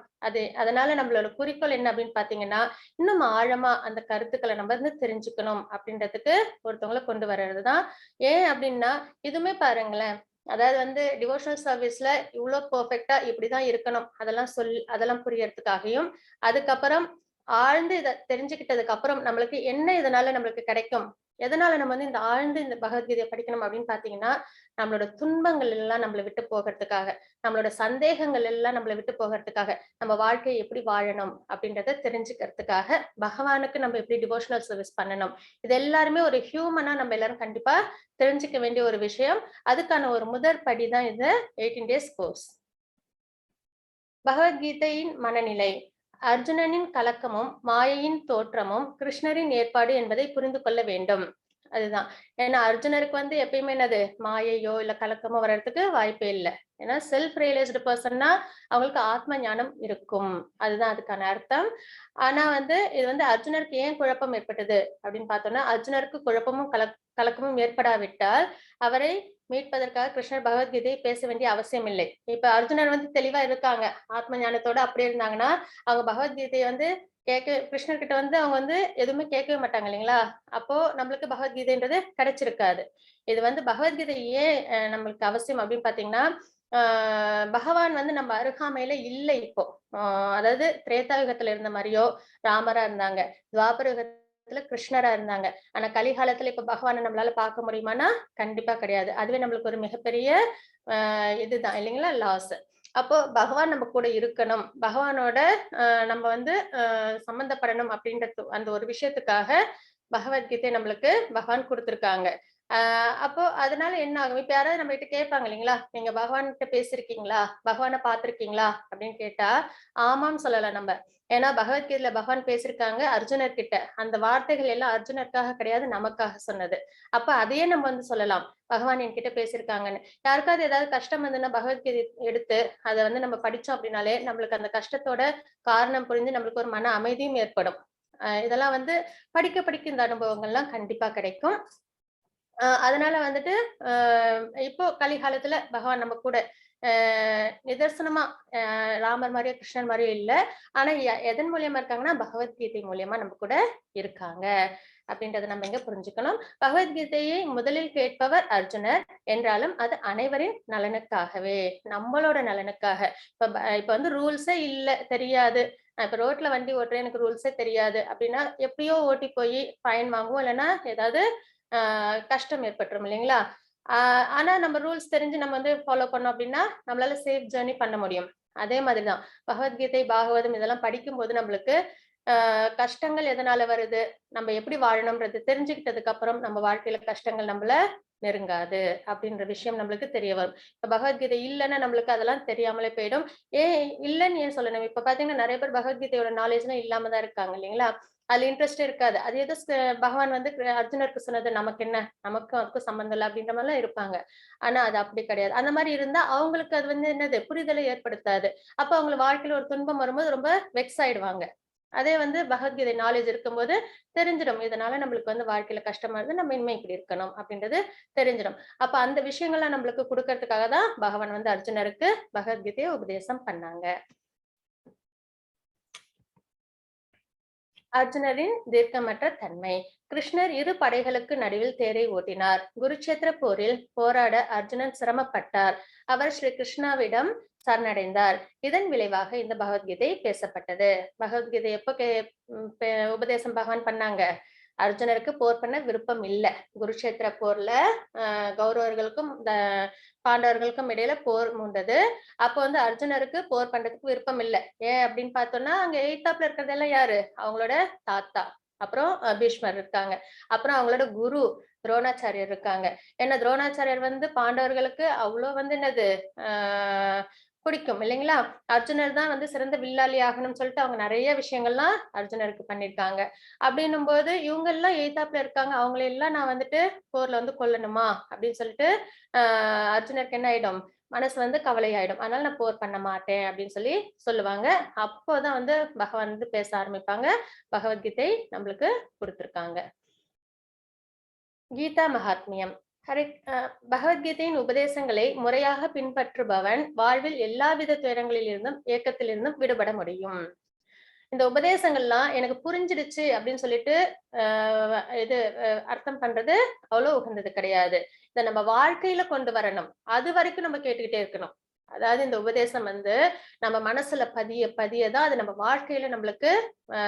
அதனால நம்மளோட குறிக்கோள் என்ன அப்படின்னு பாத்தீங்கன்னா, இன்னும் ஆழமா அந்த கருத்துக்களை நம்ம வந்து தெரிஞ்சுக்கணும் அப்படின்றதுக்கு ஒருத்தவங்களை கொண்டு வர்றதுதான். ஏன் அப்படின்னா இதுவுமே பாருங்களேன், அதாவது வந்து டிவோஷனல் சர்வீஸ்ல இவ்வளவு பெர்ஃபெக்ட்டா இப்படிதான் இருக்கணும் அதெல்லாம் புரியறதுக்காகவும், அதுக்கப்புறம் ஆழ்ந்து இதை தெரிஞ்சுக்கிட்டதுக்கு அப்புறம் நம்மளுக்கு என்ன இதனால நம்மளுக்கு கிடைக்கும், எதனால நம்ம வந்து இந்த ஆழ்ந்து இந்த பகவத்கீதையை படிக்கணும் அப்படின்னு பாத்தீங்கன்னா, நம்மளோட துன்பங்கள் எல்லாம் நம்மளை விட்டு போகிறதுக்காக, நம்மளோட சந்தேகங்கள் எல்லாம் நம்மளை விட்டு போகிறதுக்காக, நம்ம வாழ்க்கையை எப்படி வாழணும் அப்படின்றத தெரிஞ்சுக்கிறதுக்காக, பகவானுக்கு நம்ம எப்படி டிவோஷனல் சர்வீஸ் பண்ணணும், இது எல்லாருமே ஒரு ஹியூமனா நம்ம எல்லாரும் கண்டிப்பா தெரிஞ்சுக்க வேண்டிய ஒரு விஷயம். அதுக்கான ஒரு முதற் படிதான் இந்த 18 டேஸ் கோர்ஸ். பகவத்கீதையின் மனநிலை. அர்ஜுனனின் கலக்கமும் மாயையின் தோற்றமும் கிருஷ்ணரின் ஏற்பாடு என்பதை புரிந்து கொள்ள வேண்டும். அதுதான். ஏன்னா அர்ஜுனருக்கு வந்து எப்பயுமே என்னது மாயையோ இல்ல கலக்கமோ வர்றதுக்கு வாய்ப்பே இல்லை. ஏன்னா செல்ஃப் ரியலைஸ்டு பர்சன்னா அவங்களுக்கு ஆத்ம ஞானம் இருக்கும். அதுதான் அதுக்கான அர்த்தம். ஆனா வந்து இது வந்து அர்ஜுனருக்கு ஏன் குழப்பம் ஏற்பட்டது அப்படின்னு பார்த்தோம்னா, அர்ஜுனருக்கு குழப்பமும் கலக்கமும் ஏற்படாவிட்டால் அவரை மீட்பதற்காக கிருஷ்ணர் பகவத்கீதையை பேச வேண்டிய அவசியம் இல்லை. இப்ப அர்ஜுனர் வந்து தெளிவா இருக்காங்க, ஆத்ம ஞானத்தோட அப்படியே இருந்தாங்கன்னா அவங்க பகவத்கீதையை வந்து கிருஷ்ணர் கிட்ட வந்து அவங்க வந்து எதுவுமே கேட்கவே மாட்டாங்க இல்லைங்களா? அப்போ நம்மளுக்கு பகவத்கீதைன்றது கிடைச்சிருக்காது. இது வந்து பகவத்கீதை ஏன் நம்மளுக்கு அவசியம் அப்படின்னு பாத்தீங்கன்னா, பகவான் வந்து நம்ம அருகாமையில இல்லை இப்போ. அதாவது திரேதாயுகத்துல இருந்த மாதிரியோ ராமரா இருந்தாங்க, துவாபர யுகத்துல கிருஷ்ணரா இருந்தாங்க. ஆனா கலிகாலத்துல இப்ப பகவானை நம்மளால பார்க்க முடியுமானா கண்டிப்பா கிடையாது. அதுவே நம்மளுக்கு ஒரு மிகப்பெரிய இதுதான் இல்லைங்களா, லாஸ். அப்போ பகவான் நம்ம கூட இருக்கணும், பகவானோட நம்ம வந்து சம்பந்தப்படணும் அப்படின்றது அந்த ஒரு விஷயத்துக்காக பகவத்கீதை நம்மளுக்கு பகவான் கொடுத்திருக்காங்க. அப்போ அதனால என்ன ஆகும்? இப்ப யாராவது நம்மகிட்ட கேட்பாங்க இல்லைங்களா? நீங்க பகவான்கிட்ட பேசியிருக்கீங்களா? பகவான பார்த்திருக்கீங்களா? அப்படின்னு கேட்டா, ஆமான்னு சொல்லலாம் நம்ப. ஏன்னா பகவத்கீதையில பகவான் பேசியிருக்காங்க அர்ஜுனர் கிட்ட. அந்த வார்த்தைகள் எல்லாம் அர்ஜுனருக்காக கிடையாது, நமக்காக சொன்னது. அப்ப அதையே நம்ம வந்து சொல்லலாம். பகவான் என்கிட்ட பேசியிருக்காங்கன்னு. யாருக்காவது ஏதாவது கஷ்டம் வந்ததுன்னா பகவத்கீதை எடுத்து அத வந்து நம்ம படிச்சோம் அப்படின்னாலே, நம்மளுக்கு அந்த கஷ்டத்தோட காரணம் புரிஞ்சு நம்மளுக்கு ஒரு மன அமைதியும் ஏற்படும். இதெல்லாம் வந்து படிக்க படிக்க இந்த அனுபவங்கள்லாம் கண்டிப்பா கிடைக்கும். அதனால வந்துட்டு, அ இப்போ கலிகாலத்துல பகவான் நம்ம கூட அ நிதர்சனமா ராமர் மாரியோ, கிருஷ்ணர் மாரியோ இல்ல. ஆனா எதன் மூலியமா இருக்காங்கன்னா, பகவத்கீதை மூலியமா நம்ம கூட இருக்காங்க. அப்படின்றத நம்ம இங்க புரிஞ்சுக்கணும். பகவத்கீதையை முதலில் கேட்பவர் அர்ஜுனர் என்றாலும், அது அனைவரின் நலனுக்காகவே, நம்மளோட நலனுக்காக. இப்ப வந்து ரூல்ஸே இல்ல, தெரியாது. நான் இப்ப ரோட்ல வண்டி ஓட்டுறேன், எனக்கு ரூல்ஸே தெரியாது அப்படின்னா, எப்படியோ ஓட்டி போய் ஃபைன் வாங்குவோம். இல்லன்னா ஏதாவது ஆ கஷ்டம் ஏற்பட்டுரும் இல்லைங்களா? ஆ ஆனா நம்ம ரூல்ஸ் தெரிஞ்சு நம்ம வந்து ஃபாலோ பண்ணோம் அப்டின்னா, நம்மளால சேஃப் ஜர்னி பண்ண முடியும். அதே மாதிரி தான். பகவத்கீதை, பாகவதம் இதெல்லாம் படிக்கும்போது நம்மளுக்கு கஷ்டங்கள் எதனால வருது? நம்ம எப்படி வாழணும்ன்றது தெரிஞ்சுக்கிட்டதுக்கு அப்புறம் நம்ம வாழ்க்கையில கஷ்டங்கள் நம்மள நெருங்காது. அப்டின்ற விஷயம் நம்மளுக்கு தெரிய வரும். இப்ப பகவத்கீதை இல்லன்னா நம்மளுக்கு அதெல்லாம் தெரியாமலே போயிடும். ஏன் இல்லன்னு ஏன் சொல்லணும்? இப்ப பார்த்தீங்கன்னா, நெறைய பேர் பகவத்கீதையோட நாலேட்ஜ்லாம் இல்லாம தான் இருக்காங்க இல்லைங்களா? அதுல இன்ட்ரெஸ்ட்டே இருக்காது. அது ஏதோ பகவான் வந்து அர்ஜுனருக்கு சொன்னது நமக்கு என்ன? நமக்கும் அதுக்கும் சம்மந்தம் இல்ல அப்டின்ற மாரிலாம் இருப்பாங்க. ஆனா அது அப்டி கிடையாது. அந்த மாரி இருந்தா அவங்களுக்கு அது வந்து என்னது புரிதலை ஏற்படுத்தாது. அப்ப அவங்க வாழ்க்கையில ஒரு துன்பம் வரும்போது ரொம்ப வெக்ஸ் ஆயிடுவாங்க. அதே வந்து பகவத்கீதை நாலேட்ஜ் இருக்கும்போது தெரிஞ்சிடும். இதனால நம்மளுக்கு வந்து வாழ்க்கையில கஷ்டமா இருக்கு. நம்ம இனிமே இப்படி இருக்கணும் அப்படின்றது தெரிஞ்சிடும். அப்ப அந்த விஷயங்கள்லாம் நம்மளுக்கு குடுக்கறதுக்காக தான் பகவான் வந்து அர்ஜுனருக்கு பகவத்கீதைய உபதேசம் பண்ணாங்க. அர்ஜுனரின் தீர்க்கமற்ற தன்மை. கிருஷ்ணர் இரு படைகளுக்கு நடுவில் தேரை ஓட்டினார். குருட்சேத்திர போரில் போராட அர்ஜுனன் சிரமப்பட்டார். அவர் ஸ்ரீ கிருஷ்ணாவிடம் சரணடைந்தார். இதன் விளைவாக இந்த பகவத்கீதை பேசப்பட்டது. பகவத்கீதை எப்ப உபதேசம் பகவான் பண்ணாங்க? அர்ஜுனருக்கு போர் பண்ண விருப்பம் இல்ல. குருட்சேத்திர போர்ல கௌரவர்களுக்கும் பாண்டவர்களுக்கும் இடையில போர் மூண்டது. அப்போ வந்து அர்ஜுனருக்கு போர் பண்றதுக்கு விருப்பம் இல்ல. ஏன் அப்படின்னு பார்த்தோம்னா, அங்க எய்த்தாப்ல இருக்கிறதெல்லாம் யாரு? அவங்களோட தாத்தா. அப்புறம் பீஷ்மர் இருக்காங்க. அப்புறம் அவங்களோட குரு துரோணாச்சாரியர் இருக்காங்க. ஏன்னா துரோணாச்சாரியர் வந்து பாண்டவர்களுக்கு அவ்ளோ வந்து என்னது, ஆ பிடிக்கும் இல்லைங்களா? அர்ஜுனர் தான் வந்து சிறந்த வில்லாளி ஆகணும்னு சொல்லிட்டு அவங்க நெறைய விஷயங்கள்லாம் அர்ஜுனருக்கு பண்ணியிருக்காங்க. அப்படின்னும்போது இவங்க எல்லாம் எய்த்தாப்ல இருக்காங்க. அவங்கள எல்லாம் நான் வந்துட்டு போர்ல வந்து கொல்லணுமா? அப்படின்னு சொல்லிட்டு அ அர்ஜுனருக்கு என்ன ஆயிடும்? மனசு வந்து கவலையாயிடும். அதனால நான் போர் பண்ண மாட்டேன் அப்படின்னு சொல்லி சொல்லுவாங்க. அப்போதான் வந்து பகவான் வந்து பேச ஆரம்பிப்பாங்க. பகவத்கீதை நம்மளுக்கு குடுத்திருக்காங்க. கீதா மகாத்மியம். ஹரி பகவத்கீதையின் உபதேசங்களை முறையாக பின்பற்றுபவன் வாழ்வில் எல்லாவித துயரங்களிலிருந்தும், ஏக்கத்திலிருந்தும் விடுபட முடியும். இந்த உபதேசங்கள்லாம் எனக்கு புரிஞ்சிடுச்சு அப்படின்னு சொல்லிட்டு, அ இது அர்த்தம் பண்றது அவ்வளோ உகந்தது கிடையாது. இத நம்ம வாழ்க்கையில கொண்டு வரணும். அதுவரைக்கும் நம்ம கேட்டுக்கிட்டே இருக்கணும். அதாவது இந்த உபதேசம் வந்து நம்ம மனசுல பதிய பதிய தான் அது நம்ம வாழ்க்கையில நம்மளுக்கு அ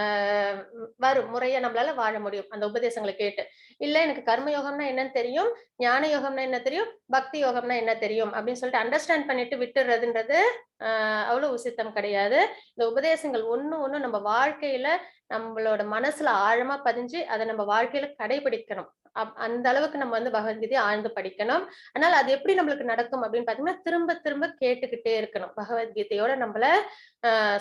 வரும். முறையா நம்மளால வாழ முடியும். அந்த உபதேசங்கள கேட்டு. இல்ல எனக்கு கர்ம யோகம்னா என்னன்னு தெரியும். ஞான யோகம்னா என்ன தெரியும். பக்தி யோகம்னா என்ன தெரியும் அப்படின்னு சொல்லிட்டு அண்டர்ஸ்டாண்ட் பண்ணிட்டு விட்டுறதுன்றது அவ்வளவு உசித்தம் கிடையாது. இந்த உபதேசங்கள் ஒண்ணு ஒண்ணு நம்ம வாழ்க்கையில நம்மளோட மனசுல ஆழமா பதிஞ்சு அத நம்ம வாழ்க்கையில கடைபிடிக்கணும். அந்த அளவுக்கு நம்ம வந்து பகவத்கீதைய ஆழ்ந்து படிக்கணும். அதனால அது எப்படி நம்மளுக்கு நடக்கும் அப்படின்னு பார்த்தீங்கன்னா, திரும்ப திரும்ப கேட்டுக்கிட்டே இருக்கணும். பகவத்கீதையோட நம்மள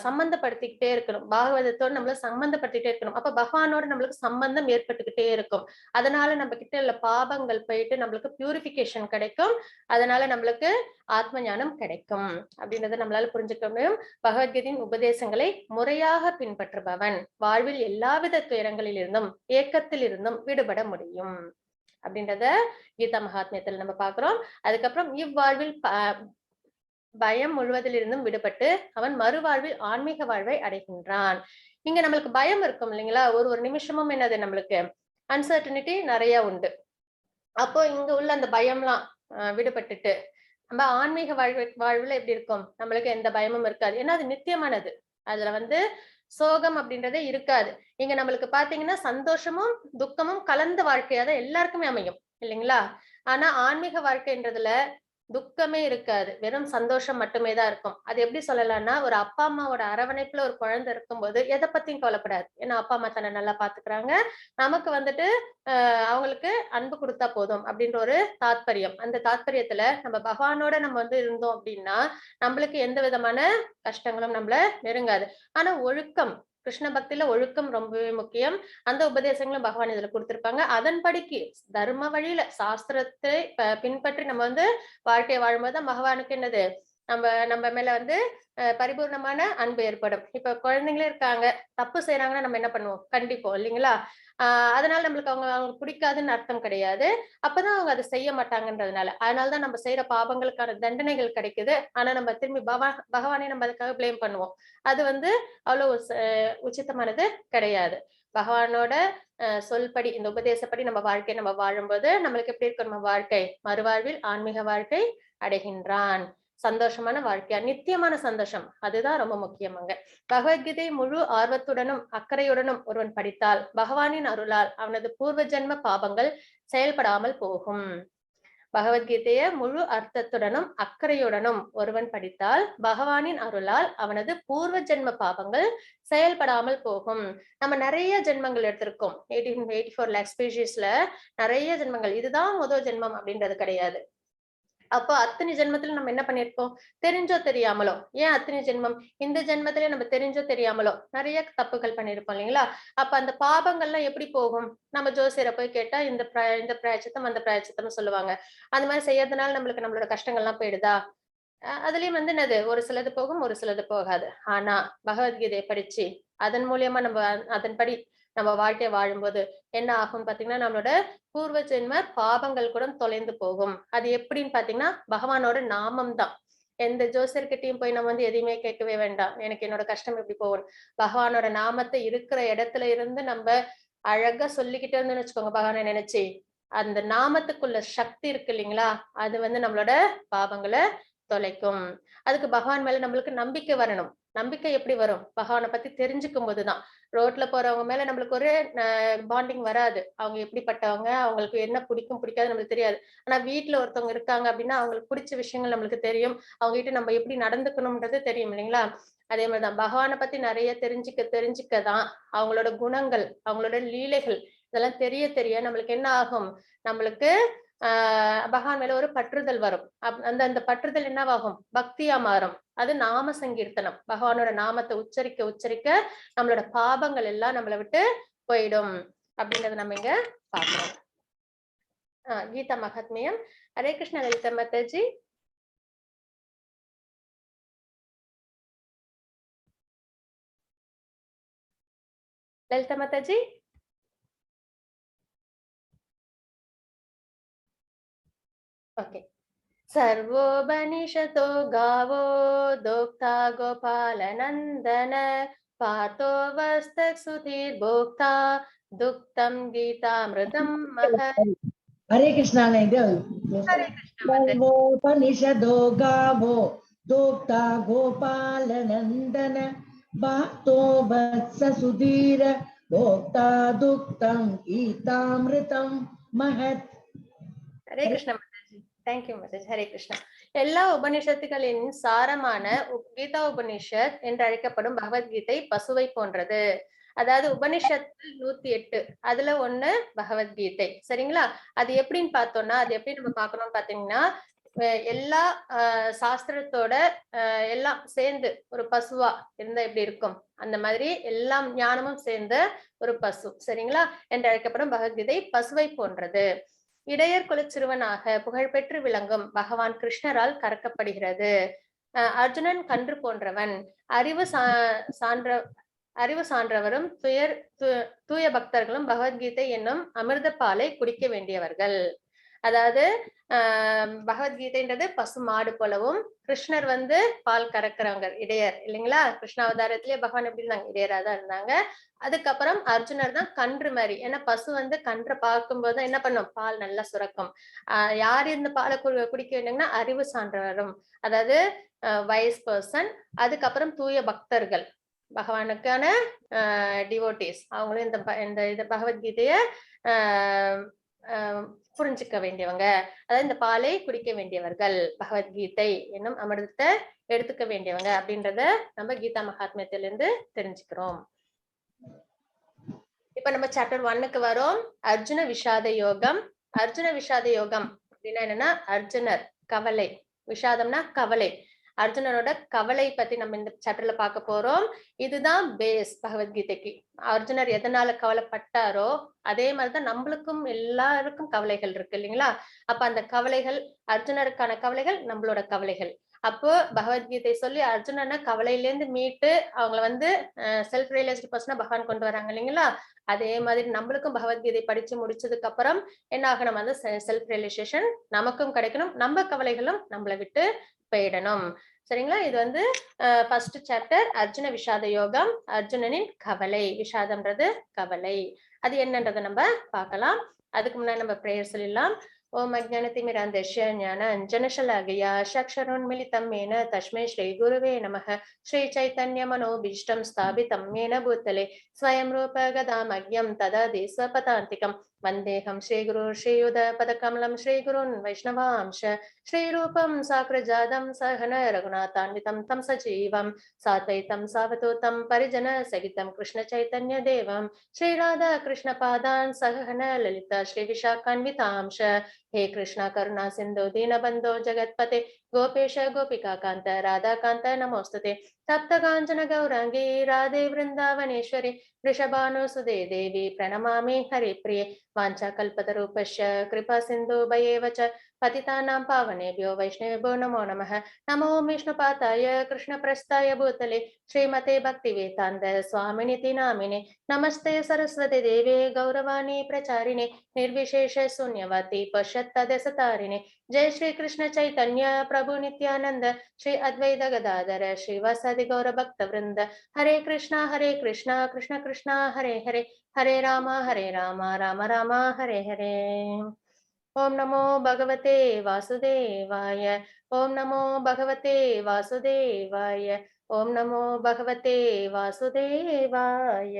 சம்மந்தப்படுத்திக்கிட்டே இருக்கணும். பாகவதத்தோட நம்மள சம்மந்தப்படுத்திட்டே இருக்கணும். அப்ப பகவானோட நம்மளுக்கு சம்பந்தம் ஏற்பட்டுக்கிட்டே இருக்கும். அதனால நம்ம கிட்ட உள்ள பாபங்கள் போயிட்டு நம்மளுக்கு பியூரிஃபிகேஷன் கிடைக்கும். அதனால நம்மளுக்கு ஆத்ம ஞானம் கிடைக்கும். அப்படின்றத நம்மளால புரிஞ்சுக்க முடியும். பகவத்கீதையின் உபதேசங்களை முறையாக பின்பற்றுபவன் வாழ்வில் எல்லாவித துயரங்களில் இருந்தும், ஏக்கத்தில் இருந்தும் விடுபட முடியும். அப்படின்றத கீதா மகாத்மியத்துல நம்ம பார்க்கிறோம். அதுக்கப்புறம் இவ்வாழ்வில் பயம் முழுவதிலிருந்தும் விடுபட்டு அவன் மறுவாழ்வில் ஆன்மீக வாழ்வை அடைகின்றான். இங்க நம்மளுக்கு பயம் இருக்கும் இல்லைங்களா? ஒரு ஒரு நிமிஷமும் என்னது நம்மளுக்கு அன்சர்டனிட்டி நெறைய உண்டு. அப்போ இங்க உள்ள அந்த பயம்லாம் விடுபட்டுட்டு நம்ம ஆன்மீக வாழ்வுல எப்படி இருக்கும்? நம்மளுக்கு எந்த பயமும் இருக்காது. ஏன்னா அது நித்தியமானது. அதுல வந்து சோகம் அப்படின்றதே இருக்காது. இங்க நம்மளுக்கு பார்த்தீங்கன்னா, சந்தோஷமும், துக்கமும் கலந்த வாழ்க்கையா தான் எல்லாருக்குமே அமையும். இல்லைங்களா? ஆனா ஆன்மீக வாழ்க்கைன்றதுல துக்கமே இருக்காது, வெறும் சந்தோஷம் மட்டுமே தான் இருக்கும். அது எப்படி சொல்லலாம்னா, ஒரு அப்பா அம்மாவோட அரவணைப்புல ஒரு குழந்தை இருக்கும்போது எதை பத்தியும் கவலைப்படாது. ஏன்னா அப்பா அம்மா தன்னை நல்லா பாத்துக்கிறாங்க, நமக்கு வந்துட்டு அவங்களுக்கு அன்பு கொடுத்தா போதும் அப்படின்ற ஒரு தாத்பரியம். அந்த தாத்பரியத்துல நம்ம பகவானோட நம்ம வந்து இருந்தோம் அப்படின்னா நம்மளுக்கு எந்த விதமான கஷ்டங்களும் நம்மள நெருங்காது. ஆனா ஒழுக்கம், கிருஷ்ண பக்தியில ஒழுக்கம் ரொம்பவே முக்கியம். அந்த உபதேசங்களும் பகவான் இதுல கொடுத்திருப்பாங்க. அதன்படிக்கு தர்ம வழியில சாஸ்திரத்தை பின்பற்றி நம்ம வந்து வாழ்க்கையை வாழும்போது பகவானுக்கு என்னது, நம்ம நம்ம மேல வந்து பரிபூர்ணமான அன்பு ஏற்படும். இப்ப குழந்தைங்களே இருக்காங்க, தப்பு செய்யறாங்கன்னா நம்ம என்ன பண்ணுவோம், கண்டிப்போம் இல்லைங்களா? அதனால நம்மளுக்கு அவங்களுக்கு பிடிக்காதுன்னு அர்த்தம் கிடையாது. அப்பதான் அவங்க அதை செய்ய மாட்டாங்கன்றதுனால. அதனாலதான் நம்ம செய்யற பாவங்களுக்கான தண்டனைகள் கிடைக்குது. ஆனா நம்ம திரும்பி பகவானே நம்ம அதுக்காக பிளேம் பண்ணுவோம். அது வந்து அவ்வளவு உச்சிதமானது கிடையாது. பகவானோட சொல்படி, இந்த உபதேசப்படி நம்ம வாழ்க்கை நம்ம வாழும்போது நம்மளுக்கு எப்படி இருக்கும் நம்ம வாழ்க்கை, மறுவாழ்வில் ஆன்மீக வாழ்க்கை அடைகின்றான். சந்தோஷமான வாழ்க்கையா, நித்தியமான சந்தோஷம், அதுதான் ரொம்ப முக்கியமாங்க. பகவத்கீதை முழு ஆர்வத்துடனும் அக்கறையுடனும் ஒருவன் படித்தால் பகவானின் அருளால் அவனது பூர்வ ஜென்ம பாபங்கள் செயல்படாமல் போகும். பகவத்கீதைய முழு அர்த்தத்துடனும் அக்கறையுடனும் ஒருவன் படித்தால் பகவானின் அருளால் அவனது பூர்வ ஜென்ம பாபங்கள் செயல்படாமல் போகும். நம்ம நிறைய ஜென்மங்கள் எடுத்திருக்கோம். 84 lakh ஸ்பீஷீஸ்ல நிறைய ஜென்மங்கள். இதுதான் முதல் ஜென்மம் அப்படின்றது கிடையாது. அப்போ அத்தனை ஜென்மத்துல நம்ம என்ன பண்ணிருப்போம், தெரிஞ்சோ தெரியாமலோ. ஏன் அத்தனை ஜென்மம், இந்த ஜென்மத்திலே நம்ம தெரிஞ்சோ தெரியாமலோ நிறைய தப்புகள் பண்ணிருப்போம் இல்லைங்களா? அப்ப அந்த பாபங்கள்லாம் எப்படி போகும்? நம்ம ஜோசியரை போய் கேட்டா இந்த பிராயச்சித்தம் அந்த பிராயச்சித்தம் சொல்லுவாங்க. அந்த மாதிரி செய்யறதுனால நம்மளுக்கு நம்மளோட கஷ்டங்கள்லாம் போயிடுதா? அதுலயும் வந்து என்னது, ஒரு சிலது போகும், ஒரு சிலது போகாது. ஆனா பகவத்கீதையை படிச்சு அதன் மூலியமா நம்ம அதன்படி நம்ம வாழ்க்கையை வாழும்போது என்ன ஆகும்னு பாத்தீங்கன்னா, நம்மளோட பூர்வ ஜென்ம பாபங்கள் கூட தொலைந்து போகும். அது எப்படின்னு பாத்தீங்கன்னா, பகவானோட நாமம் தான். எந்த ஜோசியர்கிட்டயும் போய் நம்ம வந்து எதையுமே கேட்கவே வேண்டாம், எனக்கு என்னோட கஷ்டம் எப்படி போகும். பகவானோட நாமத்தை இருக்கிற இடத்துல இருந்து நம்ம அழகா சொல்லிக்கிட்டே இருந்தோம்னு வச்சுக்கோங்க, பகவானை நினைச்சு, அந்த நாமத்துக்குள்ள சக்தி இருக்கு இல்லைங்களா, அது வந்து நம்மளோட பாவங்களை தொலைக்கும். அதுக்கு பகவான் மேல நம்மளுக்கு நம்பிக்கை வரணும். நம்பிக்கை எப்படி வரும், பகவானை பத்தி தெரிஞ்சுக்கும் போதுதான். ரோட்ல போறவங்க மேல நம்மளுக்கு ஒரு பாண்டிங் வராது. அவங்க எப்படிப்பட்டவங்க, அவங்களுக்கு என்ன பிடிக்கும் பிடிக்காது நம்மளுக்கு தெரியாது. ஆனா வீட்டுல ஒருத்தவங்க இருக்காங்க அப்படின்னா அவங்களுக்கு பிடிச்ச விஷயங்கள் நம்மளுக்கு தெரியும். அவங்க கிட்ட நம்ம எப்படி நடந்துக்கணும்ன்றது தெரியும் இல்லைங்களா? அதே மாதிரிதான் பகவானை பத்தி நிறைய தெரிஞ்சுக்கதான் அவங்களோட குணங்கள், அவங்களோட லீலைகள் இதெல்லாம் தெரிய தெரிய நம்மளுக்கு என்ன ஆகும், நம்மளுக்கு பகவான் மேல ஒரு பற்றுதல் வரும். அந்த அந்த பற்றுதல் என்னவாகும், பக்தியா மாறும். அது நாம சங்கீர்த்தனம். பகவானோட நாமத்தை உச்சரிக்க உச்சரிக்க நம்மளோட பாபங்கள் எல்லாம் நம்மளை விட்டு போயிடும் அப்படின்றத நம்ம இங்க பாக்குறோம். கீதா மகாத்மியம். ஹரே கிருஷ்ண லலிதா மாதாஜி. லலிதா மாதாஜி. ஓகே. सर्वोपनिषतो गावो दोक्ता गोपालनन्दन पार्थो वस्तसुधीर्भोक्ता दुक्तं गीतामृतं महत्. हरे कृष्णा सर्वोपनिषदो गावो दोक्ता गोपालनन्दन पार्थो वत्ससुधीर भोक्ता दुक्तं गीतामृतं महत्. हरे कृष्ण माताजी. தேங்க்யூ மாதாஜி. ஹரே கிருஷ்ணா. எல்லா உபனிஷத்துகளின் சாரமான கீதா உபனிஷத் என்று அழைக்கப்படும் பகவத்கீதை பசுவை போன்றது. அதாவது உபனிஷத்து 108, அதுல ஒண்ணு பகவத்கீதை. சரிங்களா? அது எப்படின்னு பார்த்தோம்னா, அது எப்படி நம்ம பார்க்கணும்னு பாத்தீங்கன்னா, எல்லா சாஸ்திரத்தோட எல்லாம் சேர்ந்து ஒரு பசுவா இருந்தா எப்படி இருக்கும், அந்த மாதிரி எல்லாம் ஞானமும் சேர்ந்த ஒரு பசு, சரிங்களா, என்று அழைக்கப்படும் பகவத்கீதை பசுவை போன்றது. இடையர் குல சிறுவனாக புகழ்பெற்று விளங்கும் பகவான் கிருஷ்ணரால் கறக்கப்படுகிறது. அர்ஜுனன் கன்று போன்றவன். அறிவு சான்றவரும் தூய பக்தர்களும் பகவத்கீதை என்னும் அமிர்த பாலை குடிக்க வேண்டியவர்கள். அதாவது பகவத்கீதைன்றது பசு மாடு போலவும், கிருஷ்ணர் வந்து பால் கறக்குறவங்க இடையர் இல்லைங்களா? கிருஷ்ணாவதாரத்திலேயே பகவான் எப்படி இருந்தாங்க, இடையரா தான் இருந்தாங்க. அதுக்கப்புறம் அர்ஜுனர் தான் கன்று மாதிரி. ஏன்னா பசு வந்து கன்றை பார்க்கும்போது என்ன பண்ணும், பால் நல்லா சுரக்கும். யார் இந்த பாலை குடிக்க வேண்டியங்கன்னா அறிவு சான்றவரும், அதாவது வைஸ் பர்சன். அதுக்கப்புறம் தூய பக்தர்கள், பகவானுக்கான டிவோட்டிஸ், அவங்களும் இந்த பகவத்கீதைய புரிஞ்சுக்க வேண்டியவங்க, அதாவது இந்த பாலை குடிக்க வேண்டியவர்கள், பகவத்கீதை என்னும் அமிர்தத்தை எடுத்துக்க வேண்டியவங்க அப்படின்றத நம்ம கீதா மகாத்மியத்திலிருந்து தெரிஞ்சுக்கிறோம். இப்ப நம்ம சாப்டர் 1க்கு வரோம். அர்ஜுன விஷாத யோகம். அர்ஜுன விஷாத யோகம் அப்படின்னா என்னன்னா, அர்ஜுனர் கவலை, விஷாதம்னா கவலை. அர்ஜுனனோட கவலை பத்தி நம்ம இந்த சாப்டர்ல பார்க்க போறோம். இதுதான் பேஸ் பகவத்கீதைக்கு. அர்ஜுனர் எதனால கவலைப்பட்டாரோ அதே மாதிரிதான் நம்மளுக்கும் எல்லாருக்கும் கவலைகள் இருக்கு இல்லைங்களா? அப்ப அந்த கவலைகள், அர்ஜுனருக்கான கவலைகள் நம்மளோட கவலைகள். அப்போ பகவத்கீதை சொல்லி அர்ஜுனனை கவலையிலேருந்து மீட்டு அவங்கள வந்து செல்ஃப் ரியலைஸ்டு பர்சனா பகவான் கொண்டு வராங்க இல்லைங்களா? அதே மாதிரி நம்மளுக்கும் பகவத்கீதை படிச்சு முடிச்சதுக்கு அப்புறம் என்ன ஆகணும், அந்த செல்ஃப் ரியலைசேஷன் நமக்கும் கிடைக்கணும், நம்ம கவலைகளும் நம்மளை விட்டு போயிடணும். சரிங்களா? இது வந்து ஃபர்ஸ்ட் சாப்டர் அர்ஜுன விஷாத யோகம். அர்ஜுனனின் கவலை, விஷாதம்ன்றது கவலை, அது என்னன்றதை நம்ம பார்க்கலாம். அதுக்கு முன்னாடி நம்ம பிரேயர் சொல்லிடலாம். ஓம் அஜ்ஞானதிமிராந்தஸ்ய ஞானாஞ்சனசலாகயா சக்ஷரோன்மிலிதம் येन तस्मै श्रीगुरुवे नमः. श्रीचैतन्यमनोभीष्टं स्थापितं येन भूतले स्वयं रूप गदामह्यं तदधि स्वपदान्तिकं वन्देऽहं श्रीगुरु श्रीयुतपदकमलं श्रीगुरुन् वैष्णवांश श्रीरूपं साग्रजातं सहन रघुनाथान्वितं तं सजीवं साद्वैतं सावधूतं परिजनसहितं कृष्णचैतन्यदेवं श्रीराधा कृष्णपादान् सहन ललिता श्रीविशाखान्वितांश हे कृष्णा करुणा सिंधु दीनबंधो जगत्पते गोपेश गोपिका कांत राधा कांत नमोस्तुते तप्त कांचन गौरांगी राधे वृंदावनेश्वरी वृषभानुसुदे देवी प्रणमामि हरिप्रिये वाञ्छाकल्पतरूपस्य कृपा सिंधु भयेव च पतितानां पावनेभ्यो वैष्णवेभ्यो नमो नमः. नमो विष्णुपादाय कृष्णप्रस्थाय भूतले श्रीमते भक्तिवेदान्त स्वामिनिति नामिने नमस्ते सरस्वती देवे गौरवाणी प्रचारिणे निर्विशेष शून्यवादी पश्चात्तदसतारिणे. जय श्री कृष्ण चैतन्य प्रभु नित्यानंद श्री अद्वैत गदाधर श्रीवासादि गौर भक्त वृंद. हरे कृष्णा कृष्ण कृष्ण हरे हरे, हरे राम राम राम हरे हरे. ओम नमो भगवते वासुदेवाय. ओम नमो भगवते वासुदेवाय. ओम नमो भगवते वासुदेवाय.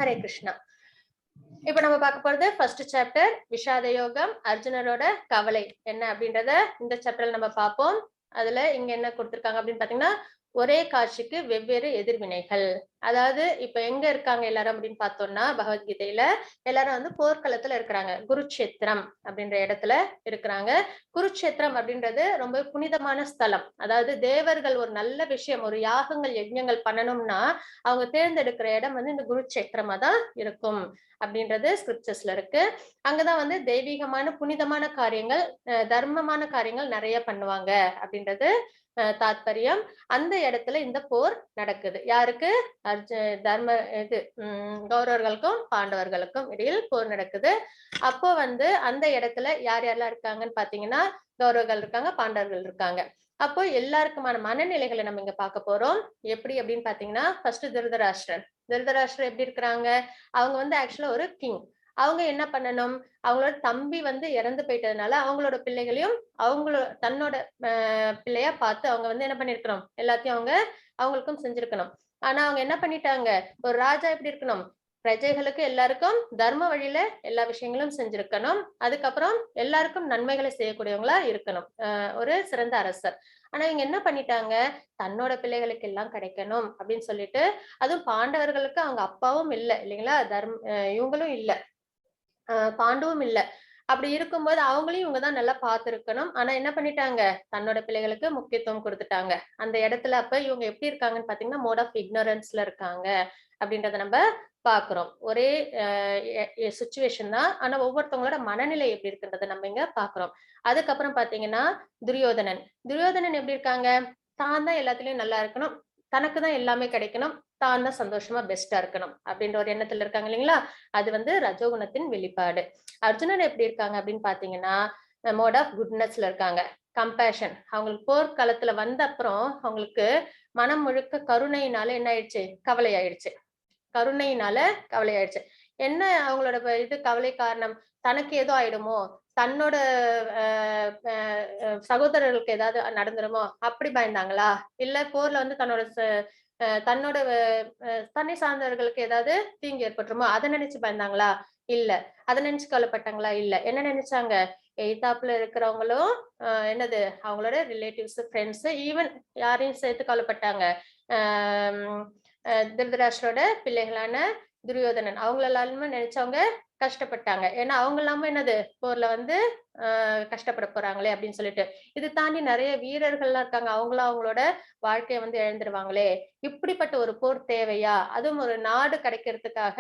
हरे कृष्णा. இப்ப நம்ம பார்க்க போறது ஃபர்ஸ்ட் சாப்டர் விஷாத யோகம். அர்ஜுனரோட கவலை என்ன அப்படின்றத இந்த சாப்டர்ல நம்ம பார்ப்போம். அதுல இங்க என்ன கொடுத்திருக்காங்க அப்படின்னு பாத்தீங்கன்னா, ஒரே காட்சிக்கு வெவ்வேறு எதிர்வினைகள். அதாவது இப்ப எங்க இருக்காங்க எல்லாரும் அப்படின்னு பார்த்தோம்னா, பகவத்கீதையில எல்லாரும் வந்து போர்க்களத்துல இருக்கிறாங்க. குருட்சேத்திரம் அப்படின்ற இடத்துல இருக்கிறாங்க. குருட்சேத்திரம் அப்படின்றது ரொம்ப புனிதமான ஸ்தலம். அதாவது தேவர்கள் ஒரு நல்ல விஷயம், ஒரு யாகங்கள் யஜ்ஞங்கள் பண்ணணும்னா அவங்க தேர்ந்தெடுக்கிற இடம் வந்து இந்த குருட்சேத்திரமா தான் இருக்கும் அப்படின்றது ஸ்கிரிப்சர்ஸ்ல இருக்கு. அங்கதான் வந்து தெய்வீகமான புனிதமான காரியங்கள், தர்மமான காரியங்கள் நிறைய பண்ணுவாங்க அப்படின்றது தாத்பரியம். அந்த இடத்துல இந்த போர் நடக்குது. யாருக்கு? தர்ம இது கௌரவர்களுக்கும் பாண்டவர்களுக்கும் இடையில் போர் நடக்குது. அப்போ வந்து அந்த இடத்துல யார் யாரெல்லாம் இருக்காங்கன்னு பாத்தீங்கன்னா, கௌரவர்கள் இருக்காங்க, பாண்டவர்கள் இருக்காங்க. அப்போ எல்லாருக்குமான மனநிலைகளை நம்ம இங்க பார்க்க போறோம். எப்படி அப்படின்னு பாத்தீங்கன்னா, ஃபர்ஸ்ட் திருதராஷ்டிரர். திருதராஷ்டிரர் எப்படி இருக்கிறாங்க? அவங்க வந்து ஆக்சுவலா ஒரு கிங். அவங்க என்ன பண்ணணும், அவங்களோட தம்பி வந்து இறந்து போயிட்டதுனால அவங்களோட பிள்ளைகளையும் தன்னோட பிள்ளையா பார்த்து அவங்க வந்து என்ன பண்ணிருக்கணும், எல்லாத்தையும் அவங்களுக்கும் செஞ்சிருக்கணும். ஆனா அவங்க என்ன பண்ணிட்டாங்க, ஒரு ராஜா எப்படி இருக்கணும், பிரஜைகளுக்கு எல்லாருக்கும் தர்ம வழியில எல்லா விஷயங்களும் செஞ்சிருக்கணும். அதுக்கப்புறம் எல்லாருக்கும் நன்மைகளை செய்யக்கூடியவங்களா இருக்கணும், ஒரு சிறந்த அரசர். ஆனா இவங்க என்ன பண்ணிட்டாங்க, தன்னோட பிள்ளைகளுக்கு எல்லாம் கிடைக்கணும் அப்படின்னு சொல்லிட்டு, அதுவும் பாண்டவர்களுக்கு அவங்க அப்பாவும் இல்ல இல்லைங்களா, இவங்களும் இல்ல, பாண்டுவும் இல்ல. அப்படி இருக்கும்போது அவங்களையும் இவங்கதான் நல்லா பார்த்திருக்கணும். ஆனா என்ன பண்ணிட்டாங்க, தன்னோட பிள்ளைகளுக்கு முக்கியத்துவம் கொடுத்துட்டாங்க. அந்த இடத்துல அப்ப இவங்க எப்படி இருக்காங்கன்னு பாத்தீங்கன்னா, மோட் ஆஃப் இக்னோரன்ஸ்ல இருக்காங்க அப்படின்றத நம்ம பாக்குறோம். ஒரே சுச்சுவேஷன் தான், ஆனா ஒவ்வொருத்தவங்களோட மனநிலை எப்படி இருக்குன்றத நம்ம இங்க பாக்குறோம். அதுக்கப்புறம் பாத்தீங்கன்னா துரியோதனன். துரியோதனன் எப்படி இருக்காங்க, தான் தான் எல்லாத்துலயும் நல்லா இருக்கணும், தனக்கு தான் எல்லாமே கிடைக்கணும், தான் தான் சந்தோஷமா பெஸ்டா இருக்கணும் அப்படின்ற ஒரு எண்ணத்துல இருக்காங்க இல்லைங்களா. அது வந்து ரஜோகுணத்தின் வெளிப்பாடு. அர்ஜுனன் எப்படி இருக்காங்க அப்படின்னு பாத்தீங்கன்னா, மோட் ஆஃப் குட்னஸ்ல இருக்காங்க, கம்பேஷன். அவங்களுக்கு போர்க்களத்துல வந்த அப்புறம் அவங்களுக்கு மனம் முழுக்க கருணையினால என்ன ஆயிடுச்சு, கவலை ஆயிடுச்சு. கருணையினால கவலை ஆயிடுச்சு. என்ன அவங்களோட இது கவலை காரணம், தனக்கு ஏதோ ஆயிடுமோ, தன்னோட சகோதரர்களுக்கு ஏதாவது நடந்துருமோ அப்படி பயந்தாங்களா, இல்ல போர்ல வந்து தன்னோட தன்னை சார்ந்தவர்களுக்கு ஏதாவது தீங்கு ஏற்பட்டுருமோ அதை நினைச்சு பயந்தாங்களா, இல்ல. அத நினைச்சு கவலைப்பட்டாங்களா? இல்ல. என்ன நினைச்சாங்க? எய்தாப்புல இருக்கிறவங்களும் என்னது அவங்களோட ரிலேட்டிவ்ஸ், ஃப்ரெண்ட்ஸ் ஈவன் யாரையும் சேர்த்து கவலைப்பட்டாங்க. ஆம், திருதராஷ்டிரோட பிள்ளைகளான துரியோதனன் அவங்கள எல்லாருமே நினைச்சவங்க கஷ்டப்பட்டாங்க. ஏன்னா அவங்க இல்லாம என்னது போர்ல வந்து கஷ்டப்பட போறாங்களே அப்படின்னு சொல்லிட்டு. இது தாண்டி நிறைய வீரர்கள்லாம் இருக்காங்க. அவங்களும் அவங்களோட வாழ்க்கைய வந்து இழந்துருவாங்களே. இப்படிப்பட்ட ஒரு போர் தேவையா? அதுவும் ஒரு நாடு கிடைக்கிறதுக்காக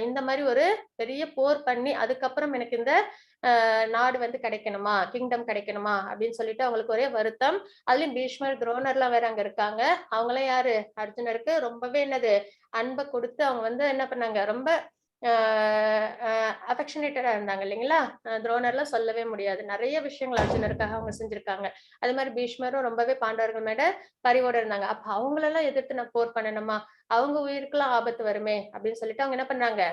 இந்த மாரி ஒரு பெரிய போர் பண்ணி அதுக்கப்புறம் எனக்கு இந்த நாடு வந்து கிடைக்கணுமா? கிங்டம் கிடைக்கணுமா? அப்படின்னு சொல்லிட்டு அவங்களுக்கு ஒரே வருத்தம். அதுலயும் பீஷ்மர், துரோணர்லாம் வேற அங்க இருக்காங்க. அவங்கலாம் யாரு? அர்ஜுனருக்கு ரொம்பவே என்னது அன்ப குடுத்து அவங்க வந்து என்ன பண்ணாங்க? ரொம்ப அ அ அஃபெக்ஷனேட்டடா இருந்தாங்க இல்லைங்களா? துரோணர்லாம் சொல்லவே முடியாது. நெறைய விஷயங்கள் அர்ஜுனருக்காக அவங்க செஞ்சிருக்காங்க. அது மாரி பீஷ்மரும் ரொம்பவே பாண்டவர்கள் மேல பரிவோட இருந்தாங்க. அப்ப அவங்களெல்லாம் எதிர்த்து நான் போர் பண்ணணுமா? அவங்க உயிருக்கெல்லாம் ஆபத்து வருமே! அப்படின்னு சொல்லிட்டு அவங்க என்ன பண்றாங்க?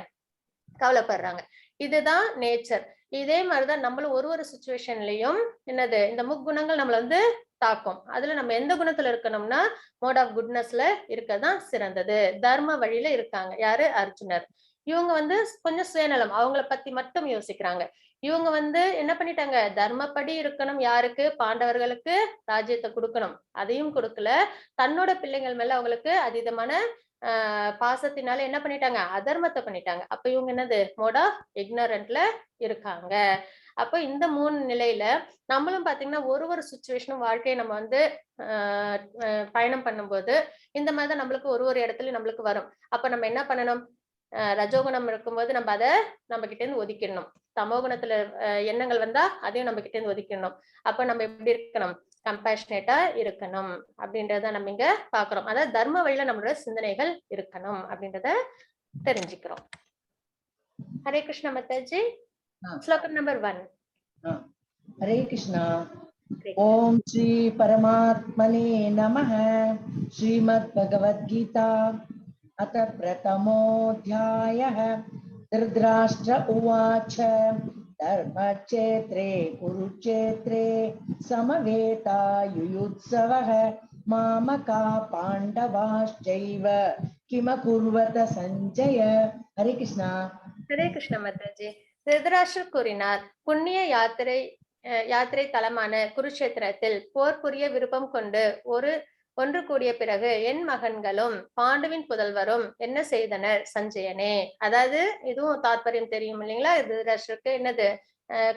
கவலைப்படுறாங்க. இதுதான் நேச்சர். இதே மாரி தான் நம்மளும் ஒரு ஒரு சிச்சுவேஷன்லயும் என்னது இந்த முக்குணங்கள் நம்மள வந்து தாக்கும். அதுல நம்ம எந்த குணத்துல இருக்கணும்னா, மோட் ஆஃப் குட்னஸ்ல இருக்கறது தான் சிறந்தது. தர்ம வழியில இருக்காங்க. யாரு? அர்ஜுனர். இவங்க வந்து கொஞ்சம் சுயநலம். அவங்கள பத்தி மட்டும் யோசிக்கிறாங்க. இவங்க வந்து என்ன பண்ணிட்டாங்க? தர்மப்படி இருக்கணும். யாருக்கு? பாண்டவர்களுக்கு ராஜ்யத்த குடுக்கணும். அதையும் குடுக்கல. தன்னோட பிள்ளைகள் மேல அவங்களுக்கு அதீதமான பாசத்தினால என்ன பண்ணிட்டாங்க? அதர்மத்த பண்ணிட்டாங்க. அப்ப இவங்க என்னது? மோட் ஆஃப் இக்னரன்ட்ல இருக்காங்க. அப்ப இந்த 3 நிலையில நம்மளும் பார்த்தீங்கன்னா, ஒரு ஒரு சிச்சுவேஷனும் வாழ்க்கைய நம்ம வந்து அ அ பயணம் பண்ணும்போது, இந்த மாரி தான் நம்மளுக்கு ஒரு ஒரு இடத்துலயும் நம்மளுக்கு வரும். அப்ப நம்ம என்ன பண்ணணும்? ரஜோகுணம் இருக்கும்போது நம்ம அத நம்ம கிட்டேருந்து ஒதுக்கிடணும். தமோகுணத்துல எண்ணங்கள் வந்தா அதையும் நம்ம கிட்டேருந்து ஒதுக்கிடணும். அப்ப நம்ம எப்படி இருக்கணும்? கம்பேஷனேட்டா இருக்கணும். அப்படின்றத நம்ம இங்க பார்க்கிறோம். அதாவது தர்ம வழியில நம்மளோட சிந்தனைகள் இருக்கணும் அப்படின்றத தெரிஞ்சுக்கிறோம். ஹரே கிருஷ்ண மாதாஜி. ஸ்லோகம் நம்பர் 1. हरे कृष्णा। ओम श्री परमात्मने नमः। श्रीमद् भगवद गीता अथ प्रथमोऽध्यायः। धृतराष्ट्र उवाच धर्मक्षेत्रे कुरुक्षेत्रे समवेतायुयुत्सवः मामका पाण्डवाश्चैव किमकुर्वत सञ्जय। हरे कृष्णा। ஹரே கிருஷ்ண மாதாஜி. திருதராஷ்டிரர் கூறினார், புண்ணிய யாத்திரை தலமான குருட்சேத்திரத்தில் போர் புரிய விருப்பம் கொண்டு ஒன்று கூடிய பிறகு என் மகன்களும் பாண்டுவின் புதல்வரும் என்ன செய்தனர் சஞ்சயனே. அதாவது இதுவும் தாத்பரியம் தெரியும் இல்லைங்களா? திருதராஷ்டிரருக்கு என்னது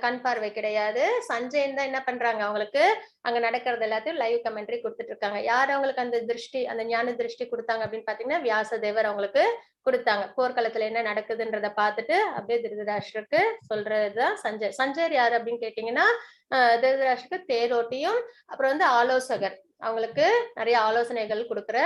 கண் பார்வை கிடையாது. சஞ்சயன் தான் என்ன பண்றாங்க? அவங்களுக்கு அங்க நடக்கிறது எல்லாத்தையும் லைவ் கமெண்ட்ரி கொடுத்துட்டு இருக்காங்க. யார் அவங்களுக்கு அந்த திருஷ்டி, அந்த ஞான திருஷ்டி கொடுத்தாங்க அப்படின்னு பாத்தீங்கன்னா, வியாசதேவர் அவங்களுக்கு கொடுத்தாங்க. போர்க்களத்துல என்ன நடக்குதுன்றத பார்த்துட்டு அப்படியே திருதராஷ்டிரருக்கு சொல்றதுதான் சஞ்சய். சஞ்சயர் யாரு அப்படின்னு கேட்டீங்கன்னா, திருதராஷ்டிரருக்கு தேரோட்டியும் அப்புறம் வந்து ஆலோசகர். அவங்களுக்கு நிறைய ஆலோசனைகள் கொடுக்கிற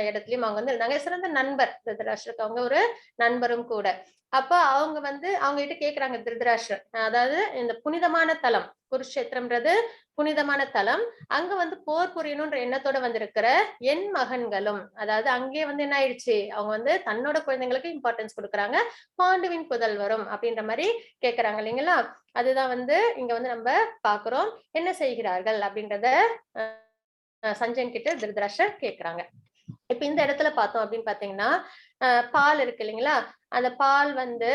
இடத்துலயும் அவங்க வந்து இருந்தாங்க. சிறந்த நண்பர் திருதராஷ்டிரருக்கு. அவங்க ஒரு நண்பரும் கூட. அப்ப அவங்க வந்து அவங்க கிட்ட கேக்குறாங்க திருதராஷ்டிரர். அதாவது இந்த புனிதமான தலம் குருஷேத்திரம்ன்றது புனிதமான தலம். அங்க வந்து போர் புரியணும்ன்ற எண்ணத்தோட வந்திருக்கிற என் மகன்களும், அதாவது அங்கேயே வந்து என்ன ஆயிடுச்சு, அவங்க வந்து தன்னோட குழந்தைங்களுக்கு இம்பார்ட்டன்ஸ் கொடுக்குறாங்க. பாண்டுவின் புதல்வரும் அப்படின்ற மாதிரி கேக்குறாங்க இல்லைங்களா? அதுதான் வந்து இங்க வந்து நம்ம பாக்குறோம். என்ன செய்கிறார்கள் அப்படின்றத சஞ்சயன் கிட்ட திருதராஷ்டிரர் கேக்குறாங்க. இப்ப இந்த இடத்துல பார்த்தோம் அப்படின்னு பாத்தீங்கன்னா, பால் இருக்கு இல்லைங்களா? அந்த பால் வந்து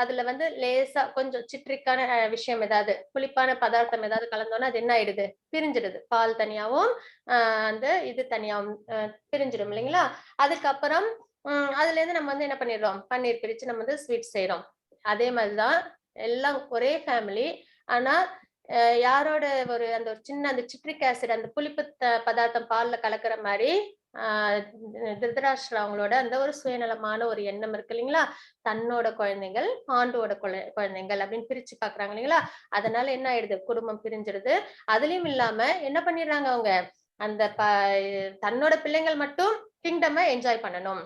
அதுல வந்து லேசா கொஞ்சம் சிட்ரிக்கான விஷயம் ஏதாவது, புளிப்பான பதார்த்தம் ஏதாவது கலந்தோன்னா அது என்ன ஆயிடுது? பிரிஞ்சிடுது. பால் தனியாவும் அந்த இது தனியாவும் பிரிஞ்சிடும் இல்லைங்களா? அதுக்கப்புறம் அதுல இருந்து நம்ம வந்து என்ன பண்ணிடுறோம்? பன்னீர் பிரிச்சு நம்ம வந்து ஸ்வீட் செய்யறோம். அதே மாதிரிதான் எல்லாம் ஒரே ஃபேமிலி. ஆனா யாரோட அந்த ஒரு சின்ன அந்த சிட்ரிக் ஆசிட், அந்த புளிப்பு பதார்த்தம் பால்ல கலக்கிற மாதிரி திருதராஷ்டிரா அவங்களோட அந்த ஒரு சுயநலமான ஒரு எண்ணம் இருக்கு இல்லைங்களா? தன்னோட குழந்தைகள், பாண்டுவோட குழந்தைகள் அப்படின்னு பிரிச்சு பாக்குறாங்க இல்லைங்களா? அதனால என்ன ஆயிடுது? குடும்பம் பிரிஞ்சிடுது. அதுலயும் இல்லாம என்ன பண்ணிடுறாங்க அவங்க? அந்த தன்னோட பிள்ளைங்கள் மட்டும் கிங்டம் என்ஜாய் பண்ணணும்.